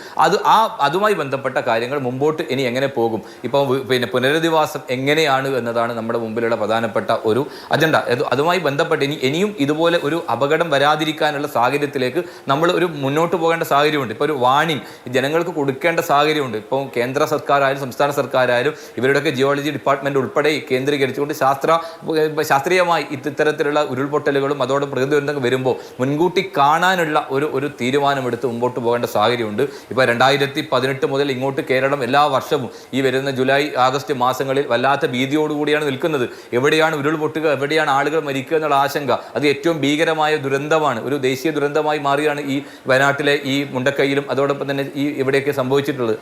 അതുമായി ബന്ധപ്പെട്ട കാര്യങ്ങൾ മുമ്പോട്ട് ഇനി എങ്ങനെ പോകും, ഇപ്പം പിന്നെ പുനരധിവാസം എങ്ങനെയാണ് എന്നതാണ് നമ്മുടെ മുമ്പിലുള്ള പ്രധാനപ്പെട്ട ഒരു അജണ്ട. അതുമായി ബന്ധപ്പെട്ട് ഇനിയും ഇതുപോലെ ഒരു അപകടം വരാതിരിക്കാനുള്ള സാഹചര്യത്തിലേക്ക് നമ്മൾ മുന്നോട്ട് പോകേണ്ട സാഹചര്യമുണ്ട്. ഇപ്പോൾ ഒരു വാണിംഗ് ജനങ്ങൾക്ക് കൊടുക്കേണ്ട സാഹചര്യമുണ്ട്. ഇപ്പോൾ കേന്ദ്ര സർക്കാരായാലും സംസ്ഥാന സർക്കാരായാലും ഇവരുടെയൊക്കെ ജിയോളജി ഡിപ്പാർട്ട്മെന്റ് ഉൾപ്പെടെ കേന്ദ്രീകരിച്ചുകൊണ്ട് ശാസ്ത്രീയമായി ഇത്തരത്തിലുള്ള ഉരുൾപൊട്ടലുകളും അതോടെ പ്രകൃതി ദുരന്തങ്ങൾ വരുമ്പോൾ മുൻകൂട്ടി കാണാനുള്ള ഒരു തീരുമാനമെടുത്ത് മുമ്പോട്ട് പോകേണ്ട സാഹചര്യമുണ്ട്. ഇപ്പോൾ 2018 മുതൽ ഇങ്ങോട്ട് കേരളം എല്ലാ വർഷവും ഈ വരുന്ന ജൂലൈ ആഗസ്റ്റ് മാസങ്ങളിൽ വല്ലാത്ത ഭീതിയോടുകൂടിയാണ് നിൽക്കുന്നത്. എവിടെയാണ് ഉരുൾപൊട്ടുക, എവിടെയാണ് ആളുകൾ മരിക്കുക എന്നുള്ള ആശങ്ക, അത് ഏറ്റവും ഭീകരമായ ദുരന്തമാണ്, ഒരു ദേശീയ ദുരന്തമായി മാറിയാണ് ഈ വയനാട്ടിലെ ഈ മുണ്ടക്കൈയിലും അതോടൊപ്പം തന്നെ ഈ ഇവിടെയൊക്കെ സംഭവിച്ചിട്ടുള്ളത്.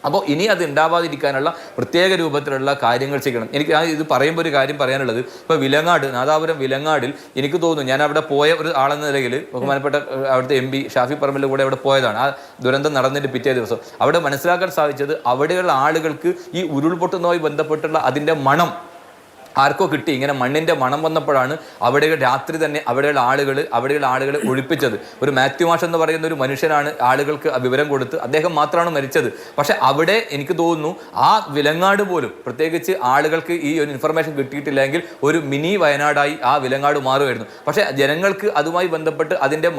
അപ്പോൾ ഇനി അത് ഉണ്ടാവാതിരിക്കാനുള്ള പ്രത്യേക രൂപത്തിലുള്ള കാര്യങ്ങൾ ചെയ്യണം. എനിക്ക് ഇത് പറയുമ്പോൾ ഒരു കാര്യം പറയാനുള്ളത്, ഇപ്പോൾ വിലങ്ങാട്, നാദാപുരം വിലങ്ങാടിൽ എനിക്ക് തോന്നുന്നു, ഞാൻ അവിടെ പോയ ഒരു ആളെന്ന നിലയിൽ ബഹുമാനപ്പെട്ട അവിടുത്തെ MP ഷാഫി പറമ്പിൻ്റെ കൂടെ അവിടെ പോയതാണ്. ആ ദുരന്തം നടന്നതിൻ്റെ പിറ്റേ ദിവസം അവിടെ മനസ്സിലാക്കാൻ സാധിച്ചത് അവിടെയുള്ള ആളുകൾക്ക് ഈ ഉരുൾപൊട്ടുന്നതുമായി ബന്ധപ്പെട്ടുള്ള അതിൻ്റെ മണം ആർക്കോ കിട്ടി. ഇങ്ങനെ മണ്ണിൻ്റെ മണം വന്നപ്പോഴാണ് അവിടെ രാത്രി തന്നെ അവിടെയുള്ള ആളുകളെ ഒഴിപ്പിച്ചത്. ഒരു മാത്യു മാഷ് എന്ന് പറയുന്ന ഒരു മനുഷ്യനാണ് ആളുകൾക്ക് വിവരം കൊടുത്ത്, അദ്ദേഹം മാത്രമാണ് മരിച്ചത്. പക്ഷെ അവിടെ എനിക്ക് തോന്നുന്നു ആ വിലങ്ങാട് പോലും പ്രത്യേകിച്ച് ആളുകൾക്ക് ഈ ഒരു ഇൻഫർമേഷൻ കിട്ടിയിട്ടില്ലെങ്കിൽ ഒരു മിനി വയനാടായി ആ വിലങ്ങാട് മാറുമായിരുന്നു. പക്ഷേ ജനങ്ങൾക്ക് അതുമായി ബന്ധപ്പെട്ട് അതിൻ്റെ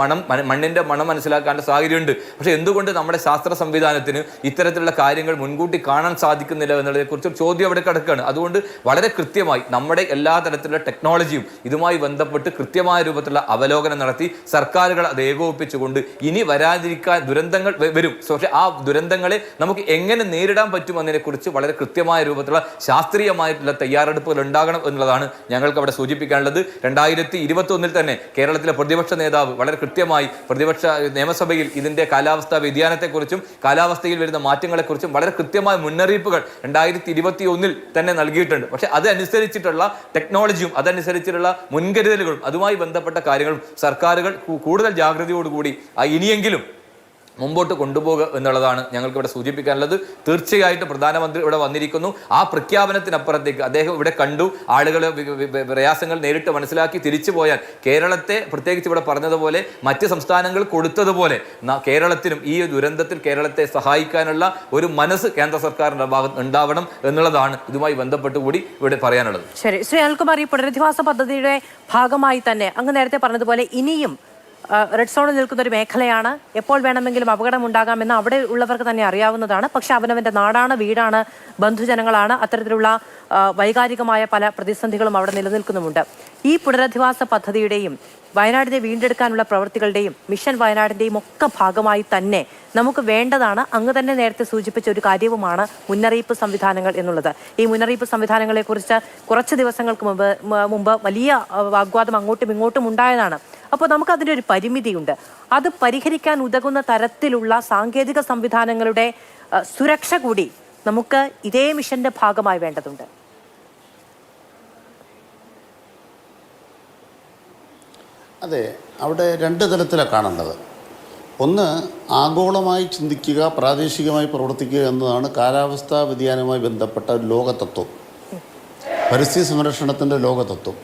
മണ്ണിൻ്റെ മണം മനസ്സിലാക്കേണ്ട സാഹചര്യമുണ്ട്. പക്ഷേ എന്തുകൊണ്ട് നമ്മുടെ ശാസ്ത്ര സംവിധാനത്തിന് ഇത്തരത്തിലുള്ള കാര്യങ്ങൾ മുൻകൂട്ടി കാണാൻ സാധിക്കുന്നില്ല എന്നുള്ളതിനെക്കുറിച്ച് ചോദ്യം അവിടെ കിടക്കുകയാണ്. അതുകൊണ്ട് വളരെ കൃത്യമായി നമ്മുടെ എല്ലാ തരത്തിലുള്ള ടെക്നോളജിയും ഇതുമായി ബന്ധപ്പെട്ട് കൃത്യമായ രൂപത്തിലുള്ള അവലോകനം നടത്തി സർക്കാരുകൾ അത് ഏകോപിപ്പിച്ചുകൊണ്ട് ഇനി വരാതിരിക്കാൻ ദുരന്തങ്ങൾ വരും, പക്ഷേ ആ ദുരന്തങ്ങളെ നമുക്ക് എങ്ങനെ നേരിടാൻ പറ്റുമെന്നതിനെക്കുറിച്ച് വളരെ കൃത്യമായ രൂപത്തിലുള്ള ശാസ്ത്രീയമായിട്ടുള്ള തയ്യാറെടുപ്പുകൾ ഉണ്ടാകണം എന്നുള്ളതാണ് ഞങ്ങൾക്ക് അവിടെ സൂചിപ്പിക്കാനുള്ളത്. 2021 തന്നെ കേരളത്തിലെ പ്രതിപക്ഷ നേതാവ് വളരെ കൃത്യമായി പ്രതിപക്ഷ നിയമസഭയിൽ ഇതിൻ്റെ കാലാവസ്ഥാ വ്യതിയാനത്തെക്കുറിച്ചും കാലാവസ്ഥയിൽ വരുന്ന മാറ്റങ്ങളെക്കുറിച്ചും വളരെ കൃത്യമായ മുന്നറിയിപ്പുകൾ 2021 തന്നെ നൽകിയിട്ടുണ്ട്. പക്ഷേ അതനുസരിച്ചിട്ടുള്ള ടെക്നോളജിയും അതനുസരിച്ചിട്ടുള്ള മുൻകരുതലുകളും അതുമായി ബന്ധപ്പെട്ട കാര്യങ്ങളും സർക്കാരുകൾ കൂടുതൽ ജാഗ്രതയോടുകൂടി ഇനിയെങ്കിലും മുമ്പോട്ട് കൊണ്ടുപോകുക എന്നുള്ളതാണ് ഞങ്ങൾക്ക് ഇവിടെ സൂചിപ്പിക്കാനുള്ളത്. തീർച്ചയായിട്ടും പ്രധാനമന്ത്രി ഇവിടെ വന്നിരിക്കുന്നു. ആ പ്രഖ്യാപനത്തിനപ്പുറത്തേക്ക് അദ്ദേഹം ഇവിടെ കണ്ടു, ആളുകൾ പ്രയാസങ്ങൾ നേരിട്ട് മനസ്സിലാക്കി തിരിച്ചു പോയാൽ കേരളത്തെ, പ്രത്യേകിച്ച് ഇവിടെ പറഞ്ഞതുപോലെ മറ്റ് സംസ്ഥാനങ്ങൾ കൊടുത്തതുപോലെ കേരളത്തിനും ഈ ദുരന്തത്തിൽ കേരളത്തെ സഹായിക്കാനുള്ള ഒരു മനസ്സ് കേന്ദ്ര സർക്കാരിൻ്റെ ഭാഗത്ത് ഉണ്ടാവണം എന്നുള്ളതാണ് ഇതുമായി ബന്ധപ്പെട്ട് കൂടി ഇവിടെ പറയാനുള്ളത്. ശരി, ശ്രീ അനിൽകുമാർ, ഈ പുനരധിവാസ പദ്ധതിയുടെ ഭാഗമായി തന്നെ അങ്ങ് നേരത്തെ പറഞ്ഞതുപോലെ ഇനിയും റെഡ് സോണിൽ നിൽക്കുന്ന ഒരു മേഖലയാണ്. എപ്പോൾ വേണമെങ്കിലും അപകടം ഉണ്ടാകാമെന്ന് അവിടെ ഉള്ളവർക്ക് തന്നെ അറിയാവുന്നതാണ്. പക്ഷെ അവനവൻ്റെ നാടാണ്, വീടാണ്, ബന്ധുജനങ്ങളാണ്. അത്തരത്തിലുള്ള വൈകാരികമായ പല പ്രതിസന്ധികളും അവിടെ നിലനിൽക്കുന്നുമുണ്ട്. ഈ പുനരധിവാസ പദ്ധതിയുടെയും വയനാടിനെ വീണ്ടെടുക്കാനുള്ള പ്രവൃത്തികളുടെയും മിഷൻ വയനാടിൻ്റെയും ഒക്കെ ഭാഗമായി തന്നെ നമുക്ക് വേണ്ടതാണ്, അങ്ങ് തന്നെ നേരത്തെ സൂചിപ്പിച്ച ഒരു കാര്യവുമാണ് മുന്നറിയിപ്പ് സംവിധാനങ്ങൾ എന്നുള്ളത്. ഈ മുന്നറിയിപ്പ് സംവിധാനങ്ങളെക്കുറിച്ച് കുറച്ച് ദിവസങ്ങൾക്ക് മുമ്പ് വലിയ വാഗ്വാദം അങ്ങോട്ടും ഇങ്ങോട്ടും ഉണ്ടായതാണ്. അപ്പോൾ നമുക്ക് അതിൻ്റെ ഒരു പരിമിതിയുണ്ട്. അത് പരിഹരിക്കാൻ ഉതകുന്ന തരത്തിലുള്ള സാങ്കേതിക സംവിധാനങ്ങളുടെ സുരക്ഷ കൂടി നമുക്ക് ഇതേ മിഷന്റെ ഭാഗമായി വേണ്ടതുണ്ട്. അതെ, അവിടെ രണ്ട് തലത്തിലാണ് കാണേണ്ടത്. ഒന്ന്, ആഗോളമായി ചിന്തിക്കുക, പ്രാദേശികമായി പ്രവർത്തിക്കുക എന്നതാണ് കാലാവസ്ഥാ വ്യതിയാനവുമായി ബന്ധപ്പെട്ട ഒരു ലോകതത്വം, പരിസ്ഥിതി സംരക്ഷണത്തിൻ്റെ ലോകതത്വം.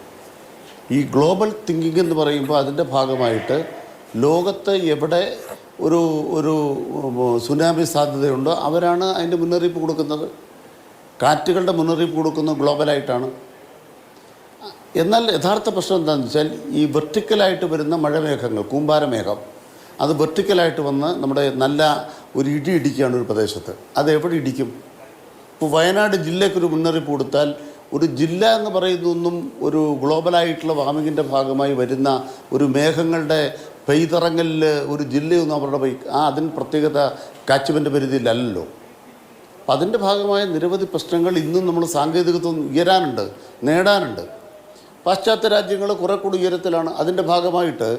ഈ ഗ്ലോബൽ തിങ്കിങ് എന്ന് പറയുമ്പോൾ അതിൻ്റെ ഭാഗമായിട്ട് ലോകത്ത് എവിടെ ഒരു സുനാമി സാധ്യതയുണ്ടോ അവരാണ് അതിൻ്റെ മുന്നറിയിപ്പ് കൊടുക്കുന്നത്. കാറ്റുകളുടെ മുന്നറിയിപ്പ് കൊടുക്കുന്നത് ഗ്ലോബലായിട്ടാണ്. എന്നാൽ യഥാർത്ഥ പ്രശ്നം എന്താണെന്ന് വെച്ചാൽ ഈ വെർട്ടിക്കലായിട്ട് വരുന്ന മഴമേഘങ്ങൾ, കൂമ്പാരമേഘം, അത് വെർട്ടിക്കലായിട്ട് വന്ന് നമ്മുടെ നല്ല ഒരു ഇടി ഇടിക്കുകയാണ് ഒരു പ്രദേശത്ത്. അത് എവിടെ ഇടിക്കും? ഇപ്പോൾ വയനാട് ജില്ലയ്ക്കൊരു മുന്നറിയിപ്പ് കൊടുത്താൽ ഒരു ജില്ല എന്ന് പറയുന്നതൊന്നും ഒരു ഗ്ലോബലായിട്ടുള്ള വാർമിങ്ങിൻ്റെ ഭാഗമായി വരുന്ന ഒരു മേഘങ്ങളുടെ പെയ്തിറങ്ങലിൽ ഒരു ജില്ലയൊന്നും അവരുടെ അതിന് പ്രത്യേകത കാച്ചുവൻ്റെ പരിധിയിലല്ലല്ലോ. അപ്പം അതിൻ്റെ ഭാഗമായ നിരവധി പ്രശ്നങ്ങൾ ഇന്നും നമ്മൾ സാങ്കേതികത്വം ഉയരാനുണ്ട്, നേടാനുണ്ട്. പാശ്ചാത്യ രാജ്യങ്ങൾ കുറെ കൂടി ഉയരത്തിലാണ്. അതിൻ്റെ ഭാഗമായിട്ട്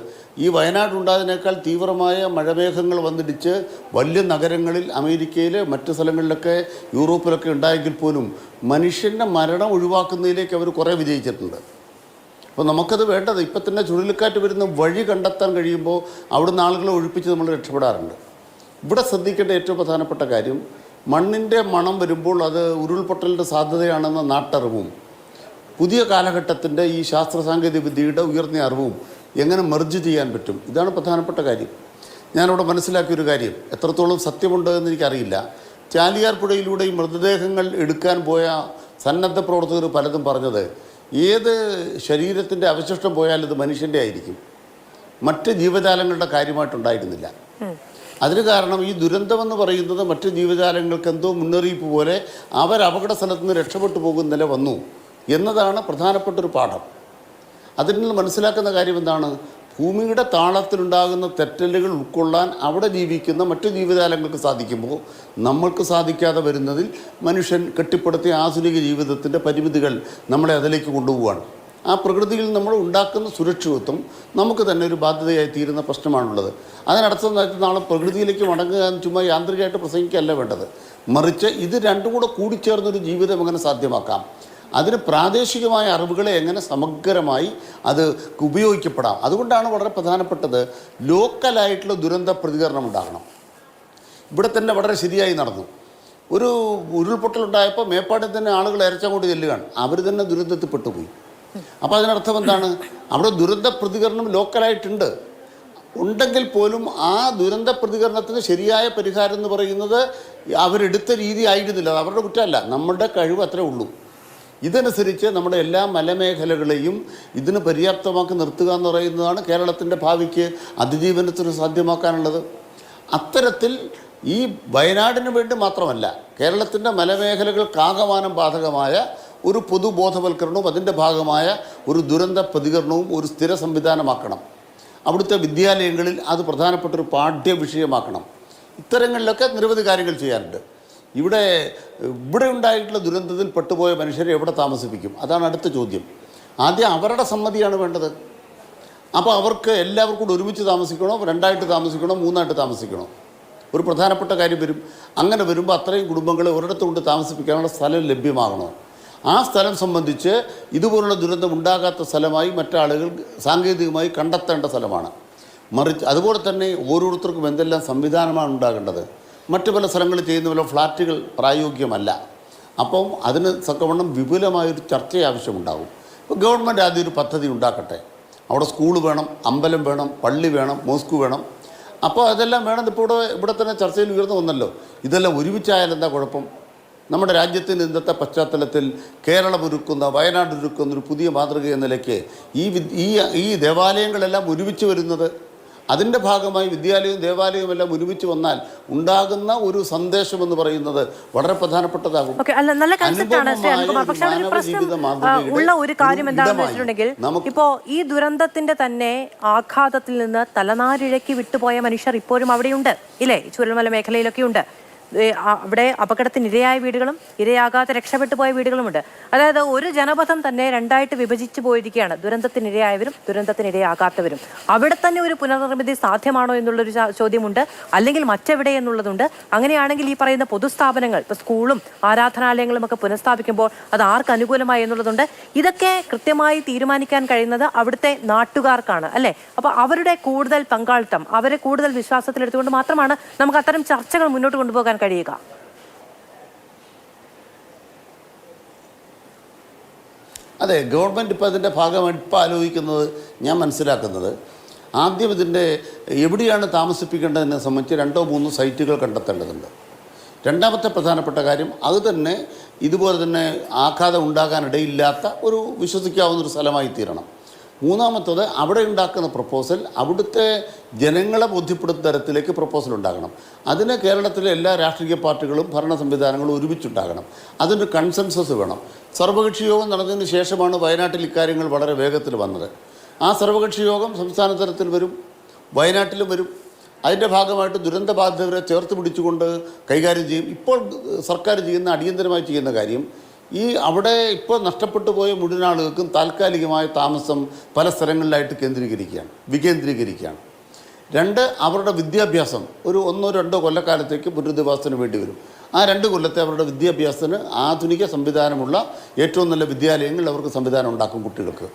ഈ വയനാടുണ്ടായതിനേക്കാൾ തീവ്രമായ മഴമേഘങ്ങൾ വന്നിടിച്ച് വലിയ നഗരങ്ങളിൽ, അമേരിക്കയിൽ, മറ്റ് സ്ഥലങ്ങളിലൊക്കെ, യൂറോപ്പിലൊക്കെ ഉണ്ടായെങ്കിൽ പോലും മനുഷ്യൻ്റെ മരണം ഒഴിവാക്കുന്നതിലേക്ക് അവർ കുറേ വിജയിച്ചിട്ടുണ്ട്. അപ്പോൾ നമുക്കത് വേണ്ടത് ഇപ്പം തന്നെ ചുഴലിക്കാറ്റ് വരുന്ന വഴി കണ്ടെത്താൻ കഴിയുമ്പോൾ അവിടുന്ന് ആളുകളെ ഒഴിപ്പിച്ച് നമ്മൾ രക്ഷപ്പെടാറുണ്ട്. ഇവിടെ ശ്രദ്ധിക്കേണ്ട ഏറ്റവും പ്രധാനപ്പെട്ട കാര്യം, മണ്ണിൻ്റെ മണം വരുമ്പോൾ അത് ഉരുൾപൊട്ടലിൻ്റെ സാധ്യതയാണെന്ന നാട്ടറിവും പുതിയ കാലഘട്ടത്തിൻ്റെ ഈ ശാസ്ത്ര സാങ്കേതിക വിദ്യയുടെ ഉയർന്ന അറിവും എങ്ങനെ മെർജ് ചെയ്യാൻ പറ്റും, ഇതാണ് പ്രധാനപ്പെട്ട കാര്യം. ഞാനിവിടെ മനസ്സിലാക്കിയൊരു കാര്യം, എത്രത്തോളം സത്യമുണ്ട് എന്ന് എനിക്കറിയില്ല. ചാലിയാർ പുഴയിലൂടെ ഈ മൃതദേഹങ്ങൾ എടുക്കാൻ പോയ സന്നദ്ധ പ്രവർത്തകർ പലതും പറഞ്ഞത്, ഏത് ശരീരത്തിൻ്റെ അവശിഷ്ടം പോയാലും ഇത് മനുഷ്യൻ്റെ ആയിരിക്കും, മറ്റ് ജീവജാലങ്ങളുടെ കാര്യമായിട്ടുണ്ടായിരുന്നില്ല. അതിന് കാരണം ഈ ദുരന്തമെന്ന് പറയുന്നത് മറ്റ് ജീവജാലങ്ങൾക്ക് എന്തോ മുന്നറിയിപ്പ് പോലെ അവർ അപകട സ്ഥലത്ത് നിന്ന് രക്ഷപ്പെട്ടു പോകുന്ന നില വന്നു എന്നതാണ് പ്രധാനപ്പെട്ടൊരു പാഠം. അതിൽ നിന്ന് മനസ്സിലാക്കുന്ന കാര്യം എന്താണ്? ഭൂമിയുടെ താളത്തിലുണ്ടാകുന്ന തെറ്റലുകൾ ഉൾക്കൊള്ളാൻ അവിടെ ജീവിക്കുന്ന മറ്റു ജീവജാലങ്ങൾക്ക് സാധിക്കുമ്പോൾ നമ്മൾക്ക് സാധിക്കാതെ വരുന്നതിൽ മനുഷ്യൻ കെട്ടിപ്പടുത്തിയ ആധുനിക ജീവിതത്തിൻ്റെ പരിമിതികൾ നമ്മളെ അതിലേക്ക് കൊണ്ടുപോവുകയാണ്. ആ പ്രകൃതിയിൽ നമ്മൾ ഉണ്ടാക്കുന്ന സുരക്ഷിതത്വം നമുക്ക് തന്നെ ഒരു ബാധ്യതയായി തീരുന്ന പ്രശ്നമാണുള്ളത്. അതിനടുത്ത നാളെ പ്രകൃതിയിലേക്ക് മടങ്ങുക എന്ന് ചുമ്മാ യാന്ത്രികമായിട്ട് പ്രസംഗിക്കുകയല്ല വേണ്ടത്. മറിച്ച് ഇത് രണ്ടും കൂടെ കൂടിച്ചേർന്നൊരു ജീവിതം എങ്ങനെ സാധ്യമാക്കാം, അതിന് പ്രാദേശികമായ അറിവുകളെ എങ്ങനെ സമഗ്രമായി അത് ഉപയോഗിക്കപ്പെടാം. അതുകൊണ്ടാണ് വളരെ പ്രധാനപ്പെട്ടത് ലോക്കലായിട്ടുള്ള ദുരന്ത പ്രതികരണം ഉണ്ടാകണം. ഇവിടെ തന്നെ വളരെ ശരിയായി നടന്നു. ഒരു ഉരുൾപൊട്ടലുണ്ടായപ്പോൾ മേപ്പാടിൽ തന്നെ ആളുകൾ ഇരച്ചങ്ങോട്ട് ചെല്ലുകയാണ്. അവർ തന്നെ ദുരന്തത്തിൽ പെട്ടുപോയി. അപ്പോൾ അതിനർത്ഥം എന്താണ്? അവിടെ ദുരന്ത പ്രതികരണം ലോക്കലായിട്ടുണ്ട്. ഉണ്ടെങ്കിൽ പോലും ആ ദുരന്ത പ്രതികരണത്തിന് ശരിയായ പരിഹാരം എന്ന് പറയുന്നത് അവരെടുത്ത രീതി ആയിരുന്നില്ല. അത് അവരുടെ കുറ്റമല്ല, നമ്മുടെ കഴിവ് അത്രേ ഉള്ളൂ. ഇതനുസരിച്ച് നമ്മുടെ എല്ലാ മലമേഖലകളെയും ഇതിന് പര്യാപ്തമാക്കി നിർത്തുക എന്ന് പറയുന്നതാണ് കേരളത്തിൻ്റെ ഭാവിക്ക് അതിജീവനത്തിന് സാധ്യമാക്കാനുള്ളത്. അത്തരത്തിൽ ഈ വയനാടിന് വേണ്ടി മാത്രമല്ല, കേരളത്തിൻ്റെ മലമേഖലകൾക്കാകമാനം ബാധകമായ ഒരു പൊതുബോധവൽക്കരണവും അതിൻ്റെ ഭാഗമായ ഒരു ദുരന്ത പ്രതികരണവും ഒരു സ്ഥിര സംവിധാനമാക്കണം. അവിടുത്തെ വിദ്യാലയങ്ങളിൽ അത് പ്രധാനപ്പെട്ടൊരു പാഠ്യ വിഷയമാക്കണം. ഇത്തരങ്ങളിലൊക്കെ നിരവധി കാര്യങ്ങൾ ചെയ്യാറുണ്ട്. ഇവിടെ ഉണ്ടായിട്ടുള്ള ദുരന്തത്തിൽ പെട്ടുപോയ മനുഷ്യരെ എവിടെ താമസിപ്പിക്കും? അതാണ് അടുത്ത ചോദ്യം. ആദ്യം അവരുടെ സമ്മതിയാണ് വേണ്ടത്. അപ്പോൾ അവർക്ക് എല്ലാവർക്കും കൂടെ ഒരുമിച്ച് താമസിക്കണോ, രണ്ടായിട്ട് താമസിക്കണോ, മൂന്നായിട്ട് താമസിക്കണോ? ഒരു പ്രധാനപ്പെട്ട കാര്യം വരും. അങ്ങനെ വരുമ്പോൾ അത്രയും കുടുംബങ്ങളെ ഒരിടത്ത് കൊണ്ട് താമസിപ്പിക്കാനുള്ള സ്ഥലം ലഭ്യമാകണോ? ആ സ്ഥലം സംബന്ധിച്ച് ഇതുപോലുള്ള ദുരന്തം ഉണ്ടാകാത്ത സ്ഥലമായി മറ്റാളുകൾ സാങ്കേതികമായി കണ്ടെത്തേണ്ട സ്ഥലമാണ്. മറിച്ച് അതുപോലെ തന്നെ ഓരോരുത്തർക്കും എന്തെല്ലാം സംവിധാനമാണ് ഉണ്ടാകേണ്ടത്. മറ്റു പല സ്ഥലങ്ങളിൽ ചെയ്യുന്ന പോലെ ഫ്ലാറ്റുകൾ പ്രായോഗികമല്ല. അപ്പം അതിന് തക്കവണ്ണം വിപുലമായൊരു ചർച്ച ആവശ്യമുണ്ടാകും. ഇപ്പോൾ ഗവൺമെൻറ് ആദ്യം ഒരു പദ്ധതി ഉണ്ടാക്കട്ടെ. അവിടെ സ്കൂൾ വേണം, അമ്പലം വേണം, പള്ളി വേണം, മോസ്ക് വേണം. അപ്പോൾ അതെല്ലാം വേണം. ഇപ്പോൾ ഇവിടെ തന്നെ ചർച്ചയിൽ ഉയർന്നു വന്നല്ലോ. ഇതെല്ലാം ഒരുമിച്ചായാൽ എന്താ കുഴപ്പം? നമ്മുടെ രാജ്യത്തിൻ്റെ ഇന്നത്തെ പശ്ചാത്തലത്തിൽ കേരളം ഒരുക്കുന്ന, വയനാട് ഒരുക്കുന്ന ഒരു പുതിയ മാതൃക എന്ന നിലയ്ക്ക് ഈ ദേവാലയങ്ങളെല്ലാം ഒരുമിച്ച് വരുന്നത്, അതിൻ്റെ ഭാഗമായി വിദ്യാലയവും ദേവാലയവും എല്ലാം ഒരുമിച്ച് വന്നാൽ ഉണ്ടാകുന്ന ഒരു സന്ദേശം എന്ന് പറയുന്നത് വളരെ പ്രധാനപ്പെട്ടതാകും. ഉള്ള ഒരു കാര്യം എന്താണെന്ന് വെച്ചിട്ടുണ്ടെങ്കിൽ, ഇപ്പോ ഈ ദുരന്തത്തിന്റെ തന്നെ ആഘാതത്തിൽ നിന്ന് തലനാരിഴയ്ക്ക് വിട്ടുപോയ മനുഷ്യർ ഇപ്പോഴും അവിടെയുണ്ട് ഇല്ലേ? ചുരൽമല മേഖലയിലൊക്കെ ഉണ്ട്. അവിടെ അപകടത്തിന് ഇരയായ വീടുകളും ഇരയാകാതെ രക്ഷപ്പെട്ടു പോയ വീടുകളുമുണ്ട്. അതായത് ഒരു ജനപഥം തന്നെ രണ്ടായിട്ട് വിഭജിച്ചു പോയിരിക്കുകയാണ്. ദുരന്തത്തിനിരയായവരും ദുരന്തത്തിനിരയാകാത്തവരും. അവിടെ തന്നെ ഒരു പുനർനിർമ്മിതി സാധ്യമാണോ എന്നുള്ളൊരു ചോദ്യമുണ്ട്. അല്ലെങ്കിൽ മറ്റെവിടെ എന്നുള്ളതുണ്ട്. അങ്ങനെയാണെങ്കിൽ ഈ പറയുന്ന പൊതുസ്ഥാപനങ്ങൾ, ഇപ്പോൾ സ്കൂളും ആരാധനാലയങ്ങളും ഒക്കെ പുനഃസ്ഥാപിക്കുമ്പോൾ അത് ആർക്ക് അനുകൂലമായി എന്നുള്ളതുണ്ട്. ഇതൊക്കെ കൃത്യമായി തീരുമാനിക്കാൻ കഴിയുന്നത് അവിടുത്തെ നാട്ടുകാർക്കാണ് അല്ലേ? അപ്പോൾ അവരുടെ കൂടുതൽ പങ്കാളിത്തം, അവരെ കൂടുതൽ വിശ്വാസത്തിലെടുത്തുകൊണ്ട് മാത്രമാണ് നമുക്ക് അത്തരം ചർച്ചകൾ മുന്നോട്ട് കൊണ്ടുപോകാൻ കഴിയുക. അതെ, ഗവൺമെൻറ് ഇപ്പോൾ അതിൻ്റെ ഭാഗമായിട്ട് ഇപ്പോൾ ആലോചിക്കുന്നത് ഞാൻ മനസ്സിലാക്കുന്നത്, ആദ്യം ഇതിൻ്റെ എവിടെയാണ് താമസിപ്പിക്കേണ്ടതിനെ സംബന്ധിച്ച് 2-3 സൈറ്റുകൾ കണ്ടെത്തേണ്ടതുണ്ട്. രണ്ടാമത്തെ പ്രധാനപ്പെട്ട കാര്യം, അത് തന്നെ ഇതുപോലെ തന്നെ ആഘാതം ഉണ്ടാകാനിടയില്ലാത്ത ഒരു വിശ്വസിക്കാവുന്നൊരു സ്ഥലമായി തീരണം. മൂന്നാമത്തത്, അവിടെ ഉണ്ടാക്കുന്ന പ്രപ്പോസൽ അവിടുത്തെ ജനങ്ങളെ ബോധ്യപ്പെടുത്തുന്ന തരത്തിലേക്ക് പ്രപ്പോസൽ ഉണ്ടാകണം. അതിന് കേരളത്തിലെ എല്ലാ രാഷ്ട്രീയ പാർട്ടികളും ഭരണ സംവിധാനങ്ങളും ഒരുമിച്ചുണ്ടാകണം. അതിൻ്റെ കൺസെൻസസ് വേണം. സർവകക്ഷി യോഗം നടന്നതിന് ശേഷമാണ് വയനാട്ടിൽ ഇക്കാര്യങ്ങൾ വളരെ വേഗത്തിൽ വന്നത്. ആ സർവകക്ഷി യോഗം സംസ്ഥാന തലത്തിൽ വരും, വയനാട്ടിലും വരും. അതിൻ്റെ ഭാഗമായിട്ട് ദുരന്ത ബാധിതരെ ചേർത്ത് പിടിച്ചുകൊണ്ട് കൈകാര്യം ചെയ്യും. ഇപ്പോൾ സർക്കാർ ചെയ്യുന്ന അടിയന്തരമായി ചെയ്യുന്ന കാര്യം, അവിടെ ഇപ്പോൾ നഷ്ടപ്പെട്ടു പോയ മുഴുവൻ ആളുകൾക്കും താൽക്കാലികമായ താമസം പല സ്ഥലങ്ങളിലായിട്ട് വികേന്ദ്രീകരിക്കുകയാണ്. 2, അവരുടെ വിദ്യാഭ്യാസം ഒരു 1-2 കൊല്ലക്കാലത്തേക്ക് പുനരധിവാസത്തിന് വേണ്ടി വരും. ആ 2 കൊല്ലത്തെ അവരുടെ വിദ്യാഭ്യാസത്തിന് ആധുനിക സംവിധാനമുള്ള ഏറ്റവും നല്ല വിദ്യാലയങ്ങൾ അവർക്ക് സംവിധാനം ഉണ്ടാക്കും കുട്ടികൾക്ക്.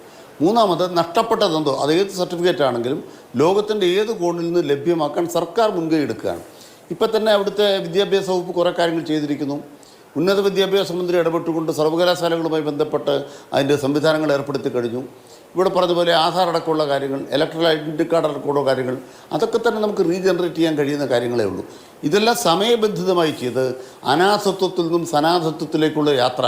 മൂന്നാമത്, നഷ്ടപ്പെട്ടതെന്തോ അത് ഏത് സർട്ടിഫിക്കറ്റ് ആണെങ്കിലും ലോകത്തിൻ്റെ ഏത് കോണിൽ നിന്ന് ലഭ്യമാക്കാൻ സർക്കാർ മുൻകൈ എടുക്കുകയാണ്. ഇപ്പം തന്നെ അവിടുത്തെ വിദ്യാഭ്യാസ വകുപ്പ് കുറേ കാര്യങ്ങൾ ചെയ്തിരിക്കുന്നു. ഉന്നത വിദ്യാഭ്യാസ മന്ത്രി ഇടപെട്ടുകൊണ്ട് സർവകലാശാലകളുമായി ബന്ധപ്പെട്ട് അതിൻ്റെ സംവിധാനങ്ങൾ ഏർപ്പെടുത്തി കഴിഞ്ഞു. ഇവിടെ പറഞ്ഞതുപോലെ ആധാർ അടക്കമുള്ള കാര്യങ്ങൾ, ഇലക്ട്രൽ ഐഡൻറ്റി കാർഡ് അടക്കമുള്ള കാര്യങ്ങൾ, അതൊക്കെ തന്നെ നമുക്ക് റീജനറേറ്റ് ചെയ്യാൻ കഴിയുന്ന കാര്യങ്ങളേ ഉള്ളൂ. ഇതെല്ലാം സമയബന്ധിതമായി ചെയ്ത് അനാഥത്വത്തിൽ നിന്നും സനാഥത്വത്തിലേക്കുള്ള യാത്ര,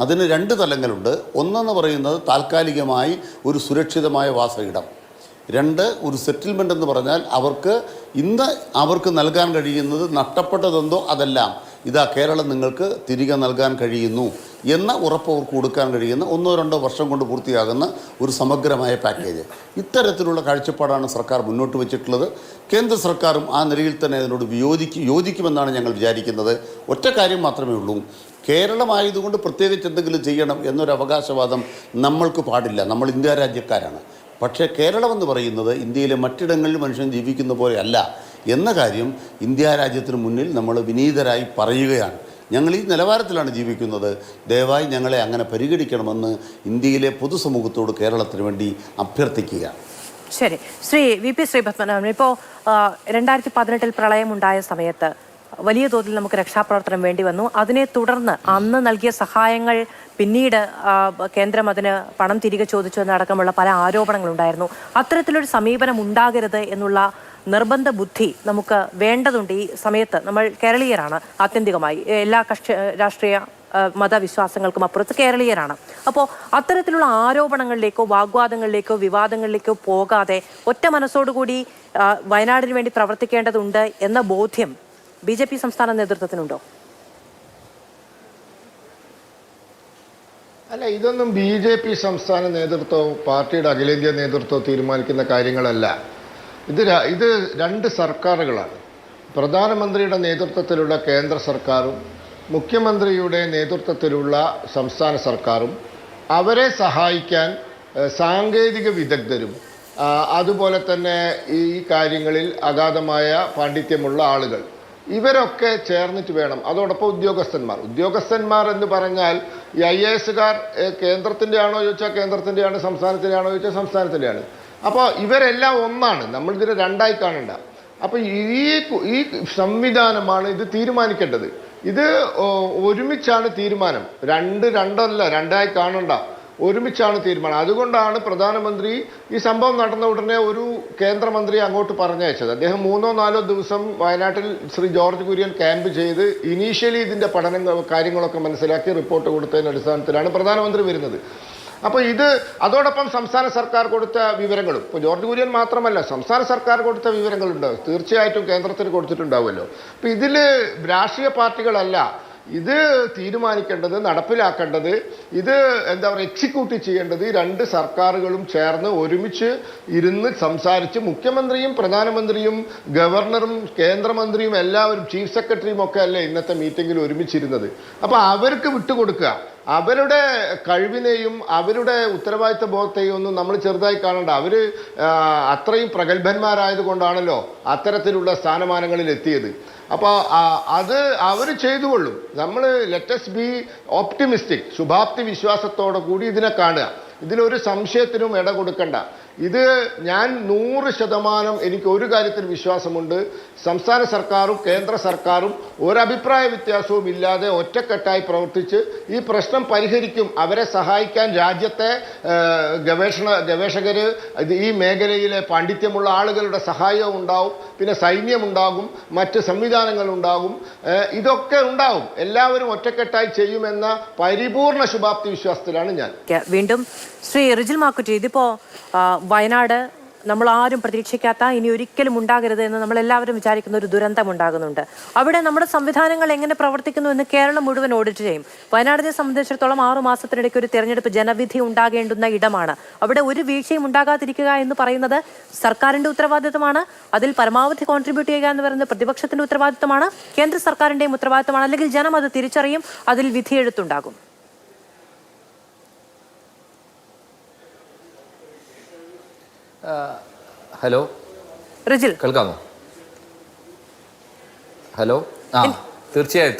അതിന് 2 തലങ്ങളുണ്ട്. ഒന്നെന്ന് പറയുന്നത് താൽക്കാലികമായി ഒരു സുരക്ഷിതമായ വാസയിടം. 2, ഒരു സെറ്റിൽമെൻ്റ് എന്ന് പറഞ്ഞാൽ അവർക്ക് ഇന്ന് നൽകാൻ കഴിയുന്നത് നഷ്ടപ്പെട്ടതെന്തോ അതെല്ലാം ഇതാ കേരളം നിങ്ങൾക്ക് തിരികെ നൽകാൻ കഴിയുന്നു എന്ന ഉറപ്പ് അവർക്ക് കൊടുക്കാൻ കഴിയുന്ന 1-2 വർഷം കൊണ്ട് പൂർത്തിയാകുന്ന ഒരു സമഗ്രമായ പാക്കേജ്. ഇത്തരത്തിലുള്ള കാഴ്ചപ്പാടാണ് സർക്കാർ മുന്നോട്ട് വച്ചിട്ടുള്ളത്. കേന്ദ്ര സർക്കാരും ആ നിലയിൽ തന്നെ അതിനോട് യോജിക്കുമെന്നാണ് ഞങ്ങൾ വിചാരിക്കുന്നത്. ഒറ്റ കാര്യം മാത്രമേ ഉള്ളൂ, കേരളമായതുകൊണ്ട് പ്രത്യേകിച്ച് എന്തെങ്കിലും ചെയ്യണം എന്നൊരു അവകാശവാദം നമ്മൾക്ക് പാടില്ല. നമ്മൾ ഇന്ത്യ രാജ്യക്കാരാണ്. പക്ഷേ കേരളമെന്ന് പറയുന്നത് ഇന്ത്യയിലെ മറ്റിടങ്ങളിൽ മനുഷ്യൻ ജീവിക്കുന്ന പോലെയല്ല എന്ന കാര്യം ഇന്ത്യ രാജ്യത്തിന് മുന്നിൽ നമ്മൾ വിനീതരായി പറയുകയാണ്. ഞങ്ങൾ ഈ നിലവാരത്തിലാണ് ജീവിക്കുന്നത്. ദയവായി ഞങ്ങളെ അങ്ങനെ പരിഗണിക്കണമെന്ന് ഇന്ത്യയിലെ പൊതുസമൂഹത്തോട് കേരളത്തിന് വേണ്ടി അഭ്യർത്ഥിക്കുകയാണ്. ശരി, ശ്രീ വി പി ശ്രീപത്മനാഭൻ, ഇപ്പോൾ 2018 പ്രളയമുണ്ടായ സമയത്ത് വലിയ തോതിൽ നമുക്ക് രക്ഷാപ്രവർത്തനം വേണ്ടി വന്നു. അതിനെ തുടർന്ന് അന്ന് നൽകിയ സഹായങ്ങൾ പിന്നീട് കേന്ദ്രം അതിന് പണം തിരികെ ചോദിച്ചു എന്നടക്കമുള്ള പല ആരോപണങ്ങളുണ്ടായിരുന്നു. അത്തരത്തിലൊരു സമീപനം ഉണ്ടാകരുത് എന്നുള്ള നിർബന്ധ ബുദ്ധി നമുക്ക് വേണ്ടതുണ്ട്. ഈ സമയത്ത് നമ്മൾ കേരളീയരാണ്, ആത്യന്തികമായി എല്ലാ രാഷ്ട്രീയ മതവിശ്വാസങ്ങൾക്കും അപ്പുറത്ത് കേരളീയരാണ്. അപ്പോൾ അത്തരത്തിലുള്ള ആരോപണങ്ങളിലേക്കോ വാഗ്വാദങ്ങളിലേക്കോ വിവാദങ്ങളിലേക്കോ പോകാതെ ഒറ്റ മനസ്സോടുകൂടി വയനാടിന് വേണ്ടി പ്രവർത്തിക്കേണ്ടതുണ്ട് എന്ന ബോധ്യം BJP സംസ്ഥാന നേതൃത്വത്തിനുണ്ടോ? അല്ല, ഇതൊന്നും BJP സംസ്ഥാന നേതൃത്വവും പാർട്ടിയുടെ അഖിലേന്ത്യാ നേതൃത്വവും തീരുമാനിക്കുന്ന കാര്യങ്ങളല്ല. ഇത് 2 സർക്കാരുകളാണ്. പ്രധാനമന്ത്രിയുടെ നേതൃത്വത്തിലുള്ള കേന്ദ്ര സർക്കാരും മുഖ്യമന്ത്രിയുടെ നേതൃത്വത്തിലുള്ള സംസ്ഥാന സർക്കാരും അവരെ സഹായിക്കാൻ സാങ്കേതിക വിദഗ്ധരും അതുപോലെ തന്നെ ഈ കാര്യങ്ങളിൽ അഗാധമായ പാണ്ഡിത്യമുള്ള ആളുകൾ ഇവരൊക്കെ ചേർന്നിട്ട് വേണം. അതോടൊപ്പം ഉദ്യോഗസ്ഥന്മാർ എന്ന് പറഞ്ഞാൽ ഈ IAS-കാർ കേന്ദ്രത്തിൻ്റെ ആണോ ചോദിച്ചാൽ കേന്ദ്രത്തിൻ്റെയാണ്, സംസ്ഥാനത്തിൻ്റെ ആണോ ചോദിച്ചാൽ സംസ്ഥാനത്തിൻ്റെയാണ്. അപ്പോൾ ഇവരെല്ലാം ഒന്നാണ്, നമ്മളിതിനെ 2ആയി കാണണ്ട. അപ്പോൾ ഈ സംവിധാനമാണ് ഇത് തീരുമാനിക്കേണ്ടത്. ഇത് ഒരുമിച്ചാണ് തീരുമാനം, 2ആയി കാണണ്ട, ഒരുമിച്ചാണ് തീരുമാനം. അതുകൊണ്ടാണ് പ്രധാനമന്ത്രി ഈ സംഭവം നടന്ന ഉടനെ ഒരു കേന്ദ്രമന്ത്രിയെ അങ്ങോട്ട് പറഞ്ഞയച്ചത്. അദ്ദേഹം 3-4 ദിവസം വയനാട്ടിൽ ശ്രീ ജോർജ് കുര്യൻ ക്യാമ്പ് ചെയ്ത് ഇനീഷ്യലി ഇതിൻ്റെ കാര്യങ്ങളൊക്കെ മനസ്സിലാക്കി റിപ്പോർട്ട് കൊടുത്തതിൻ്റെ അടിസ്ഥാനത്തിലാണ് പ്രധാനമന്ത്രി വരുന്നത്. അപ്പോൾ അതോടൊപ്പം സംസ്ഥാന സർക്കാർ കൊടുത്ത വിവരങ്ങളും, ഇപ്പോൾ ജോർജ് കുര്യൻ മാത്രമല്ല, സംസ്ഥാന സർക്കാർ കൊടുത്ത വിവരങ്ങളുണ്ട്, തീർച്ചയായിട്ടും കേന്ദ്രത്തിന് കൊടുത്തിട്ടുണ്ടാവുമല്ലോ. അപ്പോൾ ഇതിൽ രാഷ്ട്രീയ പാർട്ടികളല്ല ഇത് തീരുമാനിക്കേണ്ടത്, നടപ്പിലാക്കേണ്ടത്, ഇത് എക്സിക്യൂട്ട് ചെയ്യേണ്ടത് ഈ 2 സർക്കാരുകളും ചേർന്ന് ഒരുമിച്ച് ഇരുന്ന് സംസാരിച്ച് മുഖ്യമന്ത്രിയും പ്രധാനമന്ത്രിയും ഗവർണറും കേന്ദ്രമന്ത്രിയും എല്ലാവരും ചീഫ് സെക്രട്ടറിയും ഒക്കെ അല്ലേ ഇന്നത്തെ മീറ്റിങ്ങിൽ ഒരുമിച്ചിരുന്നത്. അപ്പോൾ അവർക്ക് വിട്ടുകൊടുക്കുക. അവരുടെ കഴിവിനെയും അവരുടെ ഉത്തരവാദിത്ത ബോധത്തെയും ഒന്നും നമ്മൾ ചെറുതായി കാണണ്ട. അവർ അത്രയും പ്രഗത്ഭന്മാരായതുകൊണ്ടാണല്ലോ അത്തരത്തിലുള്ള സ്ഥാനമാനങ്ങളിൽ എത്തിയത്. അപ്പോൾ അത് അവർ ചെയ്തുകൊള്ളും. നമ്മൾ ലെറ്റസ് ബി ഓപ്റ്റിമിസ്റ്റിക്, ശുഭാപ്തി വിശ്വാസത്തോടെ കൂടി ഇതിനെ കാണുക. ഇതിലൊരു സംശയത്തിനും ഇട കൊടുക്കണ്ട. ഇത് ഞാൻ 100% എനിക്ക് ഒരു കാര്യത്തിൽ വിശ്വാസമുണ്ട്, സംസ്ഥാന സർക്കാരും കേന്ദ്ര സർക്കാരും ഒരഭിപ്രായ വ്യത്യാസവും ഇല്ലാതെ ഒറ്റക്കെട്ടായി പ്രവർത്തിച്ച് ഈ പ്രശ്നം പരിഹരിക്കും. അവരെ സഹായിക്കാൻ രാജ്യത്തെ ഗവേഷകർ, ഈ മേഖലയിലെ പാണ്ഡിത്യമുള്ള ആളുകളുടെ സഹായവും ഉണ്ടാവും, പിന്നെ സൈന്യമുണ്ടാകും, മറ്റ് സംവിധാനങ്ങളുണ്ടാകും, ഇതൊക്കെ ഉണ്ടാവും. എല്ലാവരും ഒറ്റക്കെട്ടായി ചെയ്യുമെന്ന പരിപൂർണ ശുഭാപ്തി വിശ്വാസത്തിലാണ് ഞാൻ. വീണ്ടും ശ്രീ റിജിൽ മാക്കുറ്റി, ഇതിപ്പോ വയനാട് നമ്മൾ ആരും പ്രതീക്ഷിക്കാത്ത, ഇനി ഒരിക്കലും ഉണ്ടാകരുത് എന്ന് നമ്മൾ എല്ലാവരും വിചാരിക്കുന്ന ഒരു ദുരന്തം ഉണ്ടാകുന്നുണ്ട്. അവിടെ നമ്മുടെ സംവിധാനങ്ങൾ എങ്ങനെ പ്രവർത്തിക്കുന്നു എന്ന് കേരളം മുഴുവൻ ഓഡിറ്റ് ചെയ്യും. വയനാടിനെ സംബന്ധിച്ചിടത്തോളം 6 മാസത്തിനിടയ്ക്ക് ഒരു തെരഞ്ഞെടുപ്പ് ജനവിധി ഉണ്ടാകേണ്ടുന്ന ഇടമാണ്. അവിടെ ഒരു വീഴ്ചയും ഉണ്ടാകാതിരിക്കുക എന്ന് പറയുന്നത് സർക്കാരിന്റെ ഉത്തരവാദിത്തമാണ്. അതിൽ പരമാവധി കോൺട്രിബ്യൂട്ട് ചെയ്യുക എന്ന് പറയുന്നത് പ്രതിപക്ഷത്തിന്റെ ഉത്തരവാദിത്തമാണ്, കേന്ദ്ര സർക്കാരിന്റെയും ഉത്തരവാദിത്തമാണ്. അല്ലെങ്കിൽ ജനം അത് തിരിച്ചറിയും, അതിൽ വിധിയെഴുത്തുണ്ടാകും. ഹലോ റിജിൽ, കേൾക്കാമോ? ഹലോ. തീർച്ചയായും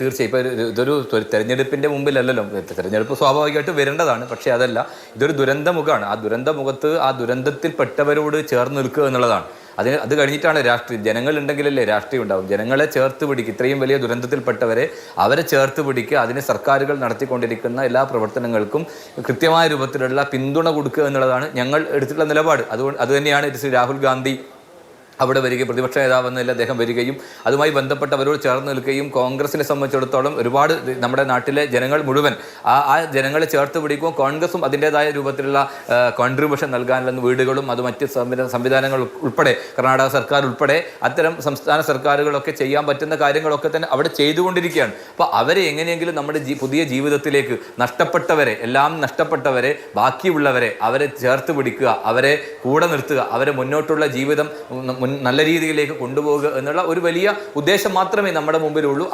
ഇതൊരു തെരഞ്ഞെടുപ്പിന്റെ മുമ്പിലല്ലല്ലോ. തെരഞ്ഞെടുപ്പ് സ്വാഭാവികമായിട്ട് വരേണ്ടതാണ്. പക്ഷേ അതല്ല, ഇതൊരു ദുരന്തമുഖമാണ്. ആ ദുരന്തമുഖത്ത് ആ ദുരന്തത്തിൽപ്പെട്ടവരോട് ചേർന്ന് നിൽക്കുക എന്നുള്ളതാണ്. അത് കഴിഞ്ഞിട്ടാണ് രാഷ്ട്രീയം. ജനങ്ങളുണ്ടെങ്കിലല്ലേ രാഷ്ട്രീയം ഉണ്ടാവും. ജനങ്ങളെ ചേർത്ത് പിടിക്കുക, ഇത്രയും വലിയ ദുരന്തത്തിൽപ്പെട്ടവരെ അവരെ ചേർത്ത് പിടിക്കുക, അതിന് സർക്കാരുകൾ നടത്തിക്കൊണ്ടിരിക്കുന്ന എല്ലാ പ്രവർത്തനങ്ങൾക്കും കൃത്യമായ രൂപത്തിലുള്ള പിന്തുണ കൊടുക്കുക എന്നുള്ളതാണ് ഞങ്ങൾ എടുത്തിട്ടുള്ള നിലപാട്. അതുതന്നെയാണ് ശ്രീ രാഹുൽ ഗാന്ധി അവിടെ വരികയും പ്രതിപക്ഷ നേതാവെന്നല്ല അദ്ദേഹം വരികയും അതുമായി ബന്ധപ്പെട്ടവരോട് ചേർന്ന് നിൽക്കുകയും കോൺഗ്രസിനെ സംബന്ധിച്ചിടത്തോളം ഒരുപാട് നമ്മുടെ നാട്ടിലെ ജനങ്ങൾ മുഴുവൻ ആ ജനങ്ങളെ ചേർത്ത് പിടിക്കുകയും കോൺഗ്രസും അതിൻ്റെതായ രൂപത്തിലുള്ള കോൺട്രിബ്യൂഷൻ നൽകാനുള്ള വീടുകളും അത് മറ്റ് സംവിധാനങ്ങൾ ഉൾപ്പെടെ കർണാടക സർക്കാർ ഉൾപ്പെടെ അത്തരം സംസ്ഥാന സർക്കാരുകളൊക്കെ ചെയ്യാൻ പറ്റുന്ന കാര്യങ്ങളൊക്കെ തന്നെ അവിടെ ചെയ്തുകൊണ്ടിരിക്കുകയാണ്. അപ്പോൾ അവരെ എങ്ങനെയെങ്കിലും നമ്മുടെ പുതിയ ജീവിതത്തിലേക്ക് നഷ്ടപ്പെട്ടവരെ എല്ലാം നഷ്ടപ്പെട്ടവരെ ബാക്കിയുള്ളവരെ അവരെ ചേർത്ത് പിടിക്കുക, അവരെ കൂടെ നിർത്തുക, അവരെ മുന്നോട്ടുള്ള ജീവിതം നല്ല രീതിയിലേക്ക് കൊണ്ടുപോകുക എന്നുള്ള ഒരു വലിയ ഉദ്ദേശം മാത്രമേ നമ്മുടെ മുമ്പിലുള്ളൂ.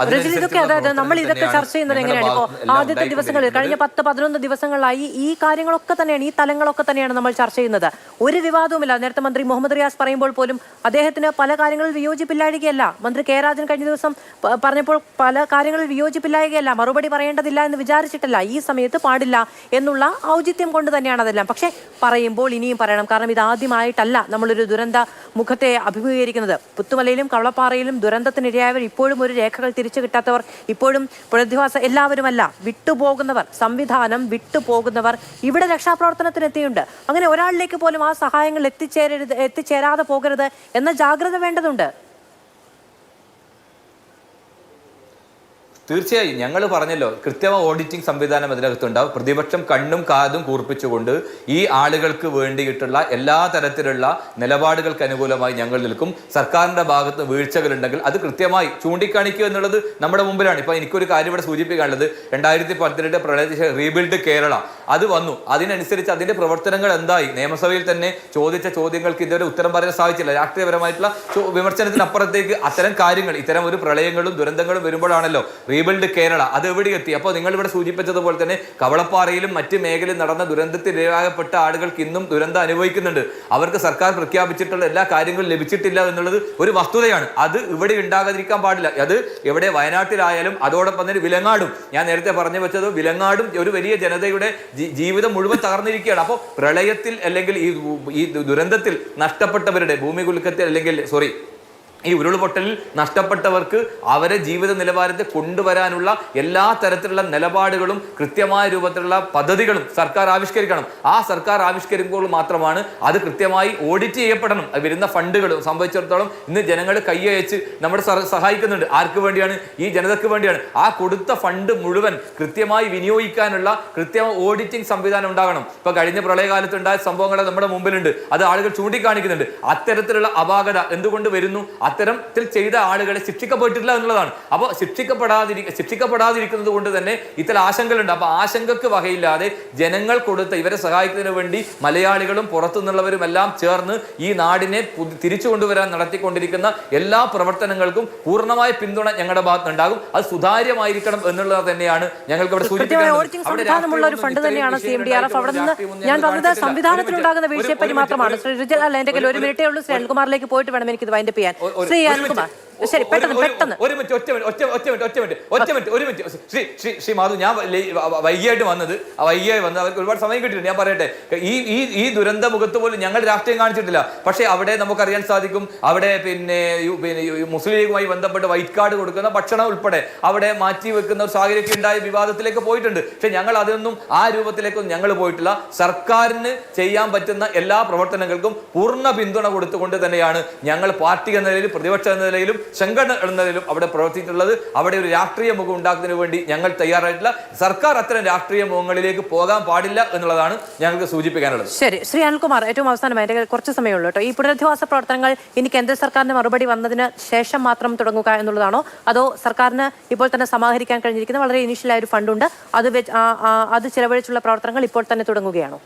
നമ്മൾ ഇതൊക്കെ ചർച്ച ചെയ്യുന്നത് എങ്ങനെയാണ്? ഇപ്പോൾ ആദ്യത്തെ ദിവസങ്ങളിൽ കഴിഞ്ഞ 10-11 ദിവസങ്ങളിലായി ഈ കാര്യങ്ങളൊക്കെ തന്നെയാണ്, ഈ തലങ്ങളൊക്കെ തന്നെയാണ് നമ്മൾ ചർച്ച ചെയ്യുന്നത്. ഒരു വിവാദവുമില്ല. നേരത്തെ മന്ത്രി മുഹമ്മദ് റിയാസ് പറയുമ്പോൾ പോലും അദ്ദേഹത്തിന് പല കാര്യങ്ങളിൽ വിയോജിപ്പില്ലായിരിക്കുകയല്ല. മന്ത്രി കെ രാജൻ കഴിഞ്ഞ ദിവസം പറഞ്ഞപ്പോൾ പല കാര്യങ്ങളിൽ വിയോജിപ്പില്ലായിരിക്കുകയല്ല, മറുപടി പറയേണ്ടതില്ല എന്ന് വിചാരിച്ചിട്ടില്ല. ഈ സമയത്ത് പാടില്ല എന്നുള്ള ഔചിത്യം കൊണ്ട് തന്നെയാണ് അതെല്ലാം. പക്ഷേ പറയുമ്പോൾ ഇനിയും പറയണം, കാരണം ഇത് ആദ്യമായിട്ടല്ല നമ്മളൊരു ദുരന്ത മുഖത്തെ അഭിമുഖീകരിക്കുന്നത്. പുത്തുമലയിലും കവളപ്പാറയിലും ദുരന്തത്തിനിരയായവർ, ഇപ്പോഴും ഒരു രേഖകൾ തിരിച്ചു കിട്ടാത്തവർ, ഇപ്പോഴും പുനരധിവാസ എല്ലാവരുമല്ല, വിട്ടുപോകുന്നവർ, സംവിധാനം വിട്ടുപോകുന്നവർ ഇവിടെ രക്ഷാപ്രവർത്തനത്തിനെത്തിയുണ്ട്. അങ്ങനെ ഒരാളിലേക്ക് പോലും ആ സഹായങ്ങൾ എത്തിച്ചേരാതെ പോകരുത് എന്ന ജാഗ്രത വേണ്ടതുണ്ട്. തീർച്ചയായും ഞങ്ങൾ പറഞ്ഞല്ലോ, കൃത്യമായ ഓഡിറ്റിംഗ് സംവിധാനം അതിനകത്തുണ്ടാവും. പ്രതിപക്ഷം കണ്ണും കാതും കൂർപ്പിച്ചുകൊണ്ട് ഈ ആളുകൾക്ക് വേണ്ടിയിട്ടുള്ള എല്ലാ തരത്തിലുള്ള നിലപാടുകൾക്ക് അനുകൂലമായി ഞങ്ങൾ നിൽക്കും. സർക്കാരിൻ്റെ ഭാഗത്ത് വീഴ്ചകളുണ്ടെങ്കിൽ അത് കൃത്യമായി ചൂണ്ടിക്കാണിക്കുക എന്നുള്ളത് നമ്മുടെ മുമ്പിലാണ്. ഇപ്പോൾ എനിക്കൊരു കാര്യം ഇവിടെ സൂചിപ്പിക്കാനുള്ളത്, 2012 പ്രളയ റീബിൽഡ് കേരള അത് വന്നു. അതിനനുസരിച്ച് അതിൻ്റെ പ്രവർത്തനങ്ങൾ എന്തായി? നിയമസഭയിൽ തന്നെ ചോദിച്ച ചോദ്യങ്ങൾക്ക് ഇതുവരെ ഉത്തരം പറയാൻ സാധിച്ചില്ല. രാഷ്ട്രീയപരമായിട്ടുള്ള വിമർശനത്തിനപ്പുറത്തേക്ക് അത്തരം കാര്യങ്ങൾ, ഇത്തരം ഒരു പ്രളയങ്ങളും ദുരന്തങ്ങളും വരുമ്പോഴാണല്ലോ റീബിൽഡ് കേരള അത് എവിടെ എത്തി. അപ്പോൾ നിങ്ങളിവിടെ സൂചിപ്പിച്ചതുപോലെ തന്നെ കവളപ്പാറയിലും മറ്റ് മേഖലയിൽ നടന്ന ദുരന്തത്തിനിരയാകപ്പെട്ട ആളുകൾക്ക് ഇന്നും ദുരന്തം അനുഭവിക്കുന്നുണ്ട്. അവർക്ക് സർക്കാർ പ്രഖ്യാപിച്ചിട്ടുള്ള എല്ലാ കാര്യങ്ങളും ലഭിച്ചിട്ടില്ല എന്നുള്ളത് ഒരു വസ്തുതയാണ്. അത് ഇവിടെ ഉണ്ടാകാതിരിക്കാൻ പാടില്ല. അത് എവിടെ വയനാട്ടിലായാലും അതോടൊപ്പം തന്നെ വിലങ്ങാടും, ഞാൻ നേരത്തെ പറഞ്ഞു വെച്ചത്, വിലങ്ങാടും ഒരു വലിയ ജനതയുടെ ജീവിതം മുഴുവൻ തകർന്നിരിക്കുകയാണ്. അപ്പോൾ പ്രളയത്തിൽ അല്ലെങ്കിൽ ഈ ദുരന്തത്തിൽ നഷ്ടപ്പെട്ടവരുടെ ഭൂമി കുലുക്കത്തിൽ അല്ലെങ്കിൽ ഈ ഉരുൾപൊട്ടലിൽ നഷ്ടപ്പെട്ടവർക്ക് അവരെ ജീവിത നിലവാരത്തെ കൊണ്ടുവരാനുള്ള എല്ലാ തരത്തിലുള്ള നിലപാടുകളും കൃത്യമായ രൂപത്തിലുള്ള പദ്ധതികളും സർക്കാർ ആവിഷ്കരിക്കണം. ആ സർക്കാർ ആവിഷ്കരിക്കുമ്പോൾ മാത്രമാണ് അത് കൃത്യമായി ഓഡിറ്റ് ചെയ്യപ്പെടണം. വരുന്ന ഫണ്ടുകളും സംബന്ധിച്ചിടത്തോളം ഇന്ന് ജനങ്ങൾ കൈയയച്ച് നമ്മുടെ സഹായിക്കുന്നുണ്ട്. ആർക്ക് വേണ്ടിയാണ്? ഈ ജനതയ്ക്ക് വേണ്ടിയാണ്. ആ കൊടുത്ത ഫണ്ട് മുഴുവൻ കൃത്യമായി വിനിയോഗിക്കാനുള്ള കൃത്യമായ ഓഡിറ്റിംഗ് സംവിധാനം ഉണ്ടാകണം. ഇപ്പൊ കഴിഞ്ഞ പ്രളയകാലത്തുണ്ടായ സംഭവങ്ങൾ നമ്മുടെ മുമ്പിലുണ്ട്. അത് ആളുകൾ ചൂണ്ടിക്കാണിക്കുന്നുണ്ട്. അത്തരത്തിലുള്ള അപാകത എന്തുകൊണ്ട് വരുന്നു? അത്തരത്തിൽ ചെയ്ത ആളുകളെ ശിക്ഷിക്കപ്പെട്ടിട്ടില്ല എന്നുള്ളതാണ്. അപ്പോൾ ശിക്ഷിക്കപ്പെടാതിരിക്കുന്നത് കൊണ്ട് തന്നെ ഇത്തരം ആശങ്കകളുണ്ട്. അപ്പോൾ ആശങ്കക്ക് വകയില്ലാതെ ജനങ്ങൾ കൊടുത്ത ഇവരെ സഹായിക്കുന്നതിന് വേണ്ടി മലയാളികളും പുറത്തുനിന്നുള്ളവരും എല്ലാം ചേർന്ന് ഈ നാടിനെ തിരിച്ചു കൊണ്ടുവരാൻ നടത്തിക്കൊണ്ടിരിക്കുന്ന എല്ലാ പ്രവർത്തനങ്ങൾക്കും പൂർണ്ണമായ പിന്തുണ ഞങ്ങളുടെ ഭാഗത്തുനിന്നുണ്ടാകും. അത് സുതാര്യമായിരിക്കണം എന്നുള്ളത് തന്നെയാണ് ഞങ്ങൾക്ക് ഇവിടെ സംവിധാനത്തിലുണ്ടാകുന്ന പോയിട്ട് വേണം എനിക്ക് ഇത് വൈൻഡപ്പ് ചെയ്യാൻ. ശ്രീ അനിൽകുമാർ, ശരി, പെട്ടെന്ന് ഒരു മിനിറ്റ് ശ്രീ മാധു, ഞാൻ വൈകിയായിട്ട് വന്നത് അവർക്ക് ഒരുപാട് സമയം കിട്ടിയിട്ടുണ്ട്. ഞാൻ പറയട്ടെ, ഈ ദുരന്ത മുഖത്ത് പോലും ഞങ്ങൾ രാഷ്ട്രീയം കാണിച്ചിട്ടില്ല. പക്ഷേ അവിടെ നമുക്കറിയാൻ സാധിക്കും, അവിടെ പിന്നെ മുസ്ലിം ലീഗുമായി ബന്ധപ്പെട്ട് വൈറ്റ് കാർഡ് കൊടുക്കുന്ന ഭക്ഷണം ഉൾപ്പെടെ അവിടെ മാറ്റി വെക്കുന്ന ഒരു സാഹചര്യമൊക്കെ ഉണ്ടായ വിവാദത്തിലേക്ക് പോയിട്ടുണ്ട്. പക്ഷെ ഞങ്ങൾ അതൊന്നും ആ രൂപത്തിലേക്കൊന്നും ഞങ്ങൾ പോയിട്ടില്ല. സർക്കാരിന് ചെയ്യാൻ പറ്റുന്ന എല്ലാ പ്രവർത്തനങ്ങൾക്കും പൂർണ്ണ പിന്തുണ കൊടുത്തുകൊണ്ട് തന്നെയാണ് ഞങ്ങൾ പാർട്ടി എന്ന നിലയിലും പ്രതിപക്ഷം എന്ന നിലയിലും സംഘടന എന്നതിലും അവിടെ പ്രവർത്തിച്ചിട്ടുള്ളത്. അവിടെ ഒരു രാഷ്ട്രീയ മുഖം ഉണ്ടാക്കുന്നതിന് വേണ്ടി ഞങ്ങൾ തയ്യാറായിട്ടില്ല. സർക്കാർ അത്തരം രാഷ്ട്രീയ മുഖങ്ങളിലേക്ക് പോകാൻ പാടില്ല എന്നുള്ളതാണ് ഞങ്ങൾക്ക് സൂചിപ്പിക്കാനുള്ളത്. ശരി, ശ്രീ അനിൽകുമാർ, ഏറ്റവും അവസാനമായി കുറച്ച് സമയമുള്ളൂ കേട്ടോ. ഈ പുനരധിവാസ പ്രവർത്തനങ്ങൾ ഇനി കേന്ദ്ര സർക്കാരിന്റെ മറുപടി വന്നതിന് ശേഷം മാത്രം തുടങ്ങുക എന്നുള്ളതാണോ, അതോ സർക്കാരിന് ഇപ്പോൾ തന്നെ സമാഹരിക്കാൻ കഴിഞ്ഞിരിക്കുന്ന വളരെ ഇനീഷ്യലായ ഒരു ഫണ്ടുണ്ട്, അത് ചിലവഴിച്ചുള്ള പ്രവർത്തനങ്ങൾ ഇപ്പോൾ തന്നെ തുടങ്ങുകയാണോ?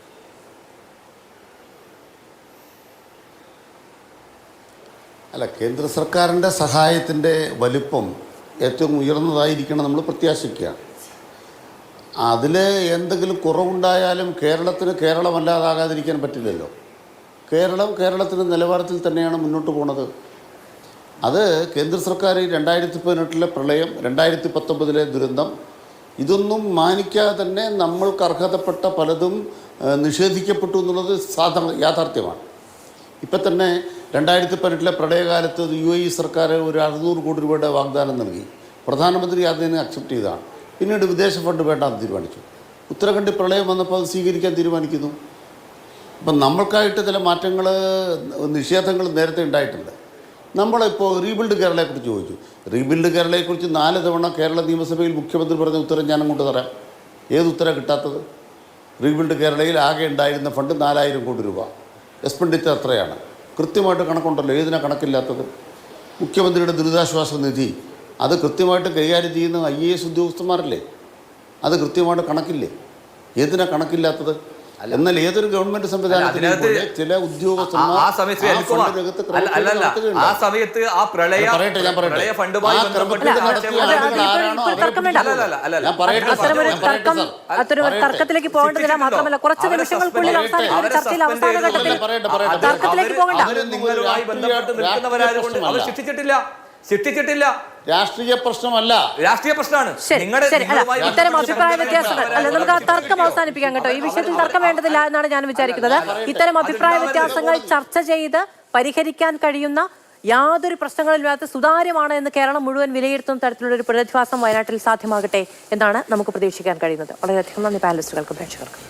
അല്ല, കേന്ദ്ര സർക്കാരിൻ്റെ സഹായത്തിൻ്റെ വലിപ്പം ഏറ്റവും ഉയർന്നതായിരിക്കണം നമ്മൾ പ്രത്യാശിക്കുകയാണ്. അതിൽ എന്തെങ്കിലും കുറവുണ്ടായാലും കേരളത്തിന് കേരളമല്ലാതാകാതിരിക്കാൻ പറ്റില്ലല്ലോ. കേരളത്തിൻ്റെ നിലവാരത്തിൽ തന്നെയാണ് മുന്നോട്ട് പോണത്. അത് കേന്ദ്ര സർക്കാർ 2018 പ്രളയം, 2019 ദുരന്തം, ഇതൊന്നും മാനിക്കാതെ തന്നെ നമ്മൾക്ക് അർഹതപ്പെട്ട പലതും നിഷേധിക്കപ്പെട്ടു എന്നുള്ളത് യാഥാർത്ഥ്യമാണ്. ഇപ്പം തന്നെ 2018 പ്രളയകാലത്ത് UAE സർക്കാർ ഒരു 600 കോടി രൂപയുടെ വാഗ്ദാനം നൽകി. പ്രധാനമന്ത്രി അതിനെ അക്സെപ്റ്റ് ചെയ്തതാണ്. പിന്നീട് വിദേശ ഫണ്ട് വേണ്ടാന്ന് തീരുമാനിച്ചു. ഉത്തരാഖണ്ഡിൽ പ്രളയം വന്നപ്പോൾ അത് സ്വീകരിക്കാൻ തീരുമാനിക്കുന്നു. അപ്പം നമ്മൾക്കായിട്ട് ചില മാറ്റങ്ങൾ, നിഷേധങ്ങൾ നേരത്തെ ഉണ്ടായിട്ടുണ്ട്. നമ്മളിപ്പോൾ റീബിൽഡ് കേരളയെക്കുറിച്ച് ചോദിച്ചു. റീബിൽഡ് കേരളയെക്കുറിച്ച് 4 തവണ കേരള നിയമസഭയിൽ മുഖ്യമന്ത്രി പറഞ്ഞ ഉത്തരം ഞാൻ അങ്ങോട്ട് തരാം. ഏത് ഉത്തരം കിട്ടാത്തത്? റീബിൽഡ് കേരളയിൽ ആകെ ഉണ്ടായിരുന്ന ഫണ്ട് 4000 കോടി രൂപ. എക്സ്പെൻഡിച്ചർ എത്രയാണ്? കൃത്യമായിട്ട് കണക്കുണ്ടല്ലോ. ഏതിനാ കണക്കില്ലാത്തത്? മുഖ്യമന്ത്രിയുടെ ദുരിതാശ്വാസ നിധി അത് കൃത്യമായിട്ട് കൈകാര്യം ചെയ്യുന്ന IAS ഉദ്യോഗസ്ഥന്മാരല്ലേ? അത് കൃത്യമായിട്ട് കണക്കില്ലേ? ഏതിനാ കണക്കില്ലാത്തത്? എന്നാൽ ഏതൊരു ഗവൺമെന്റ് സംവിധാനത്തിലും ചില ഉദ്യോഗസ്ഥന്മാർ ആ സമയത്ത് ആ പ്രളയ ഫണ്ടുമായി തർക്കത്തിലേക്ക് പോകേണ്ടതില്ല. മാത്രമല്ല കുറച്ച് നിമിഷങ്ങൾക്കുള്ളിൽ ചർച്ചയിൽ അവസാന ഘട്ടത്തിൽ തർക്കത്തിലേക്ക് പോകണ്ട. നിങ്ങളുമായി ബന്ധപ്പെട്ട് നിൽക്കുന്നവരായതുകൊണ്ട് അവർ ശിക്ഷിച്ചിട്ടില്ല. രാഷ്ട്രീയ പ്രശ്നമല്ല, രാഷ്ട്രീയ പ്രശ്നമാണ്. ഇത്തരം അഭിപ്രായ വ്യത്യാസങ്ങൾ അല്ല, നമുക്ക് ആ തർക്കം അവസാനിപ്പിക്കാം കേട്ടോ. ഈ വിഷയത്തിൽ തർക്കം വേണ്ടതില്ല എന്നാണ് ഞാൻ വിചാരിക്കുന്നത്. ഇത്തരം അഭിപ്രായ വ്യത്യാസങ്ങൾ ചർച്ച ചെയ്ത് പരിഹരിക്കാൻ കഴിയുന്ന യാതൊരു പ്രശ്നങ്ങളില്ലാത്ത സുതാര്യമാണ് എന്ന് കേരളം മുഴുവൻ വിലയിരുത്തുന്ന തരത്തിലുള്ള ഒരു പ്രതിഭാസം വയനാട്ടിൽ സാധ്യമാകട്ടെ എന്നാണ് നമുക്ക് പ്രതീക്ഷിക്കാൻ കഴിയുന്നത്. വളരെയധികം നന്ദി പാനലിസ്റ്റുകൾക്കും പ്രേക്ഷകർക്കും.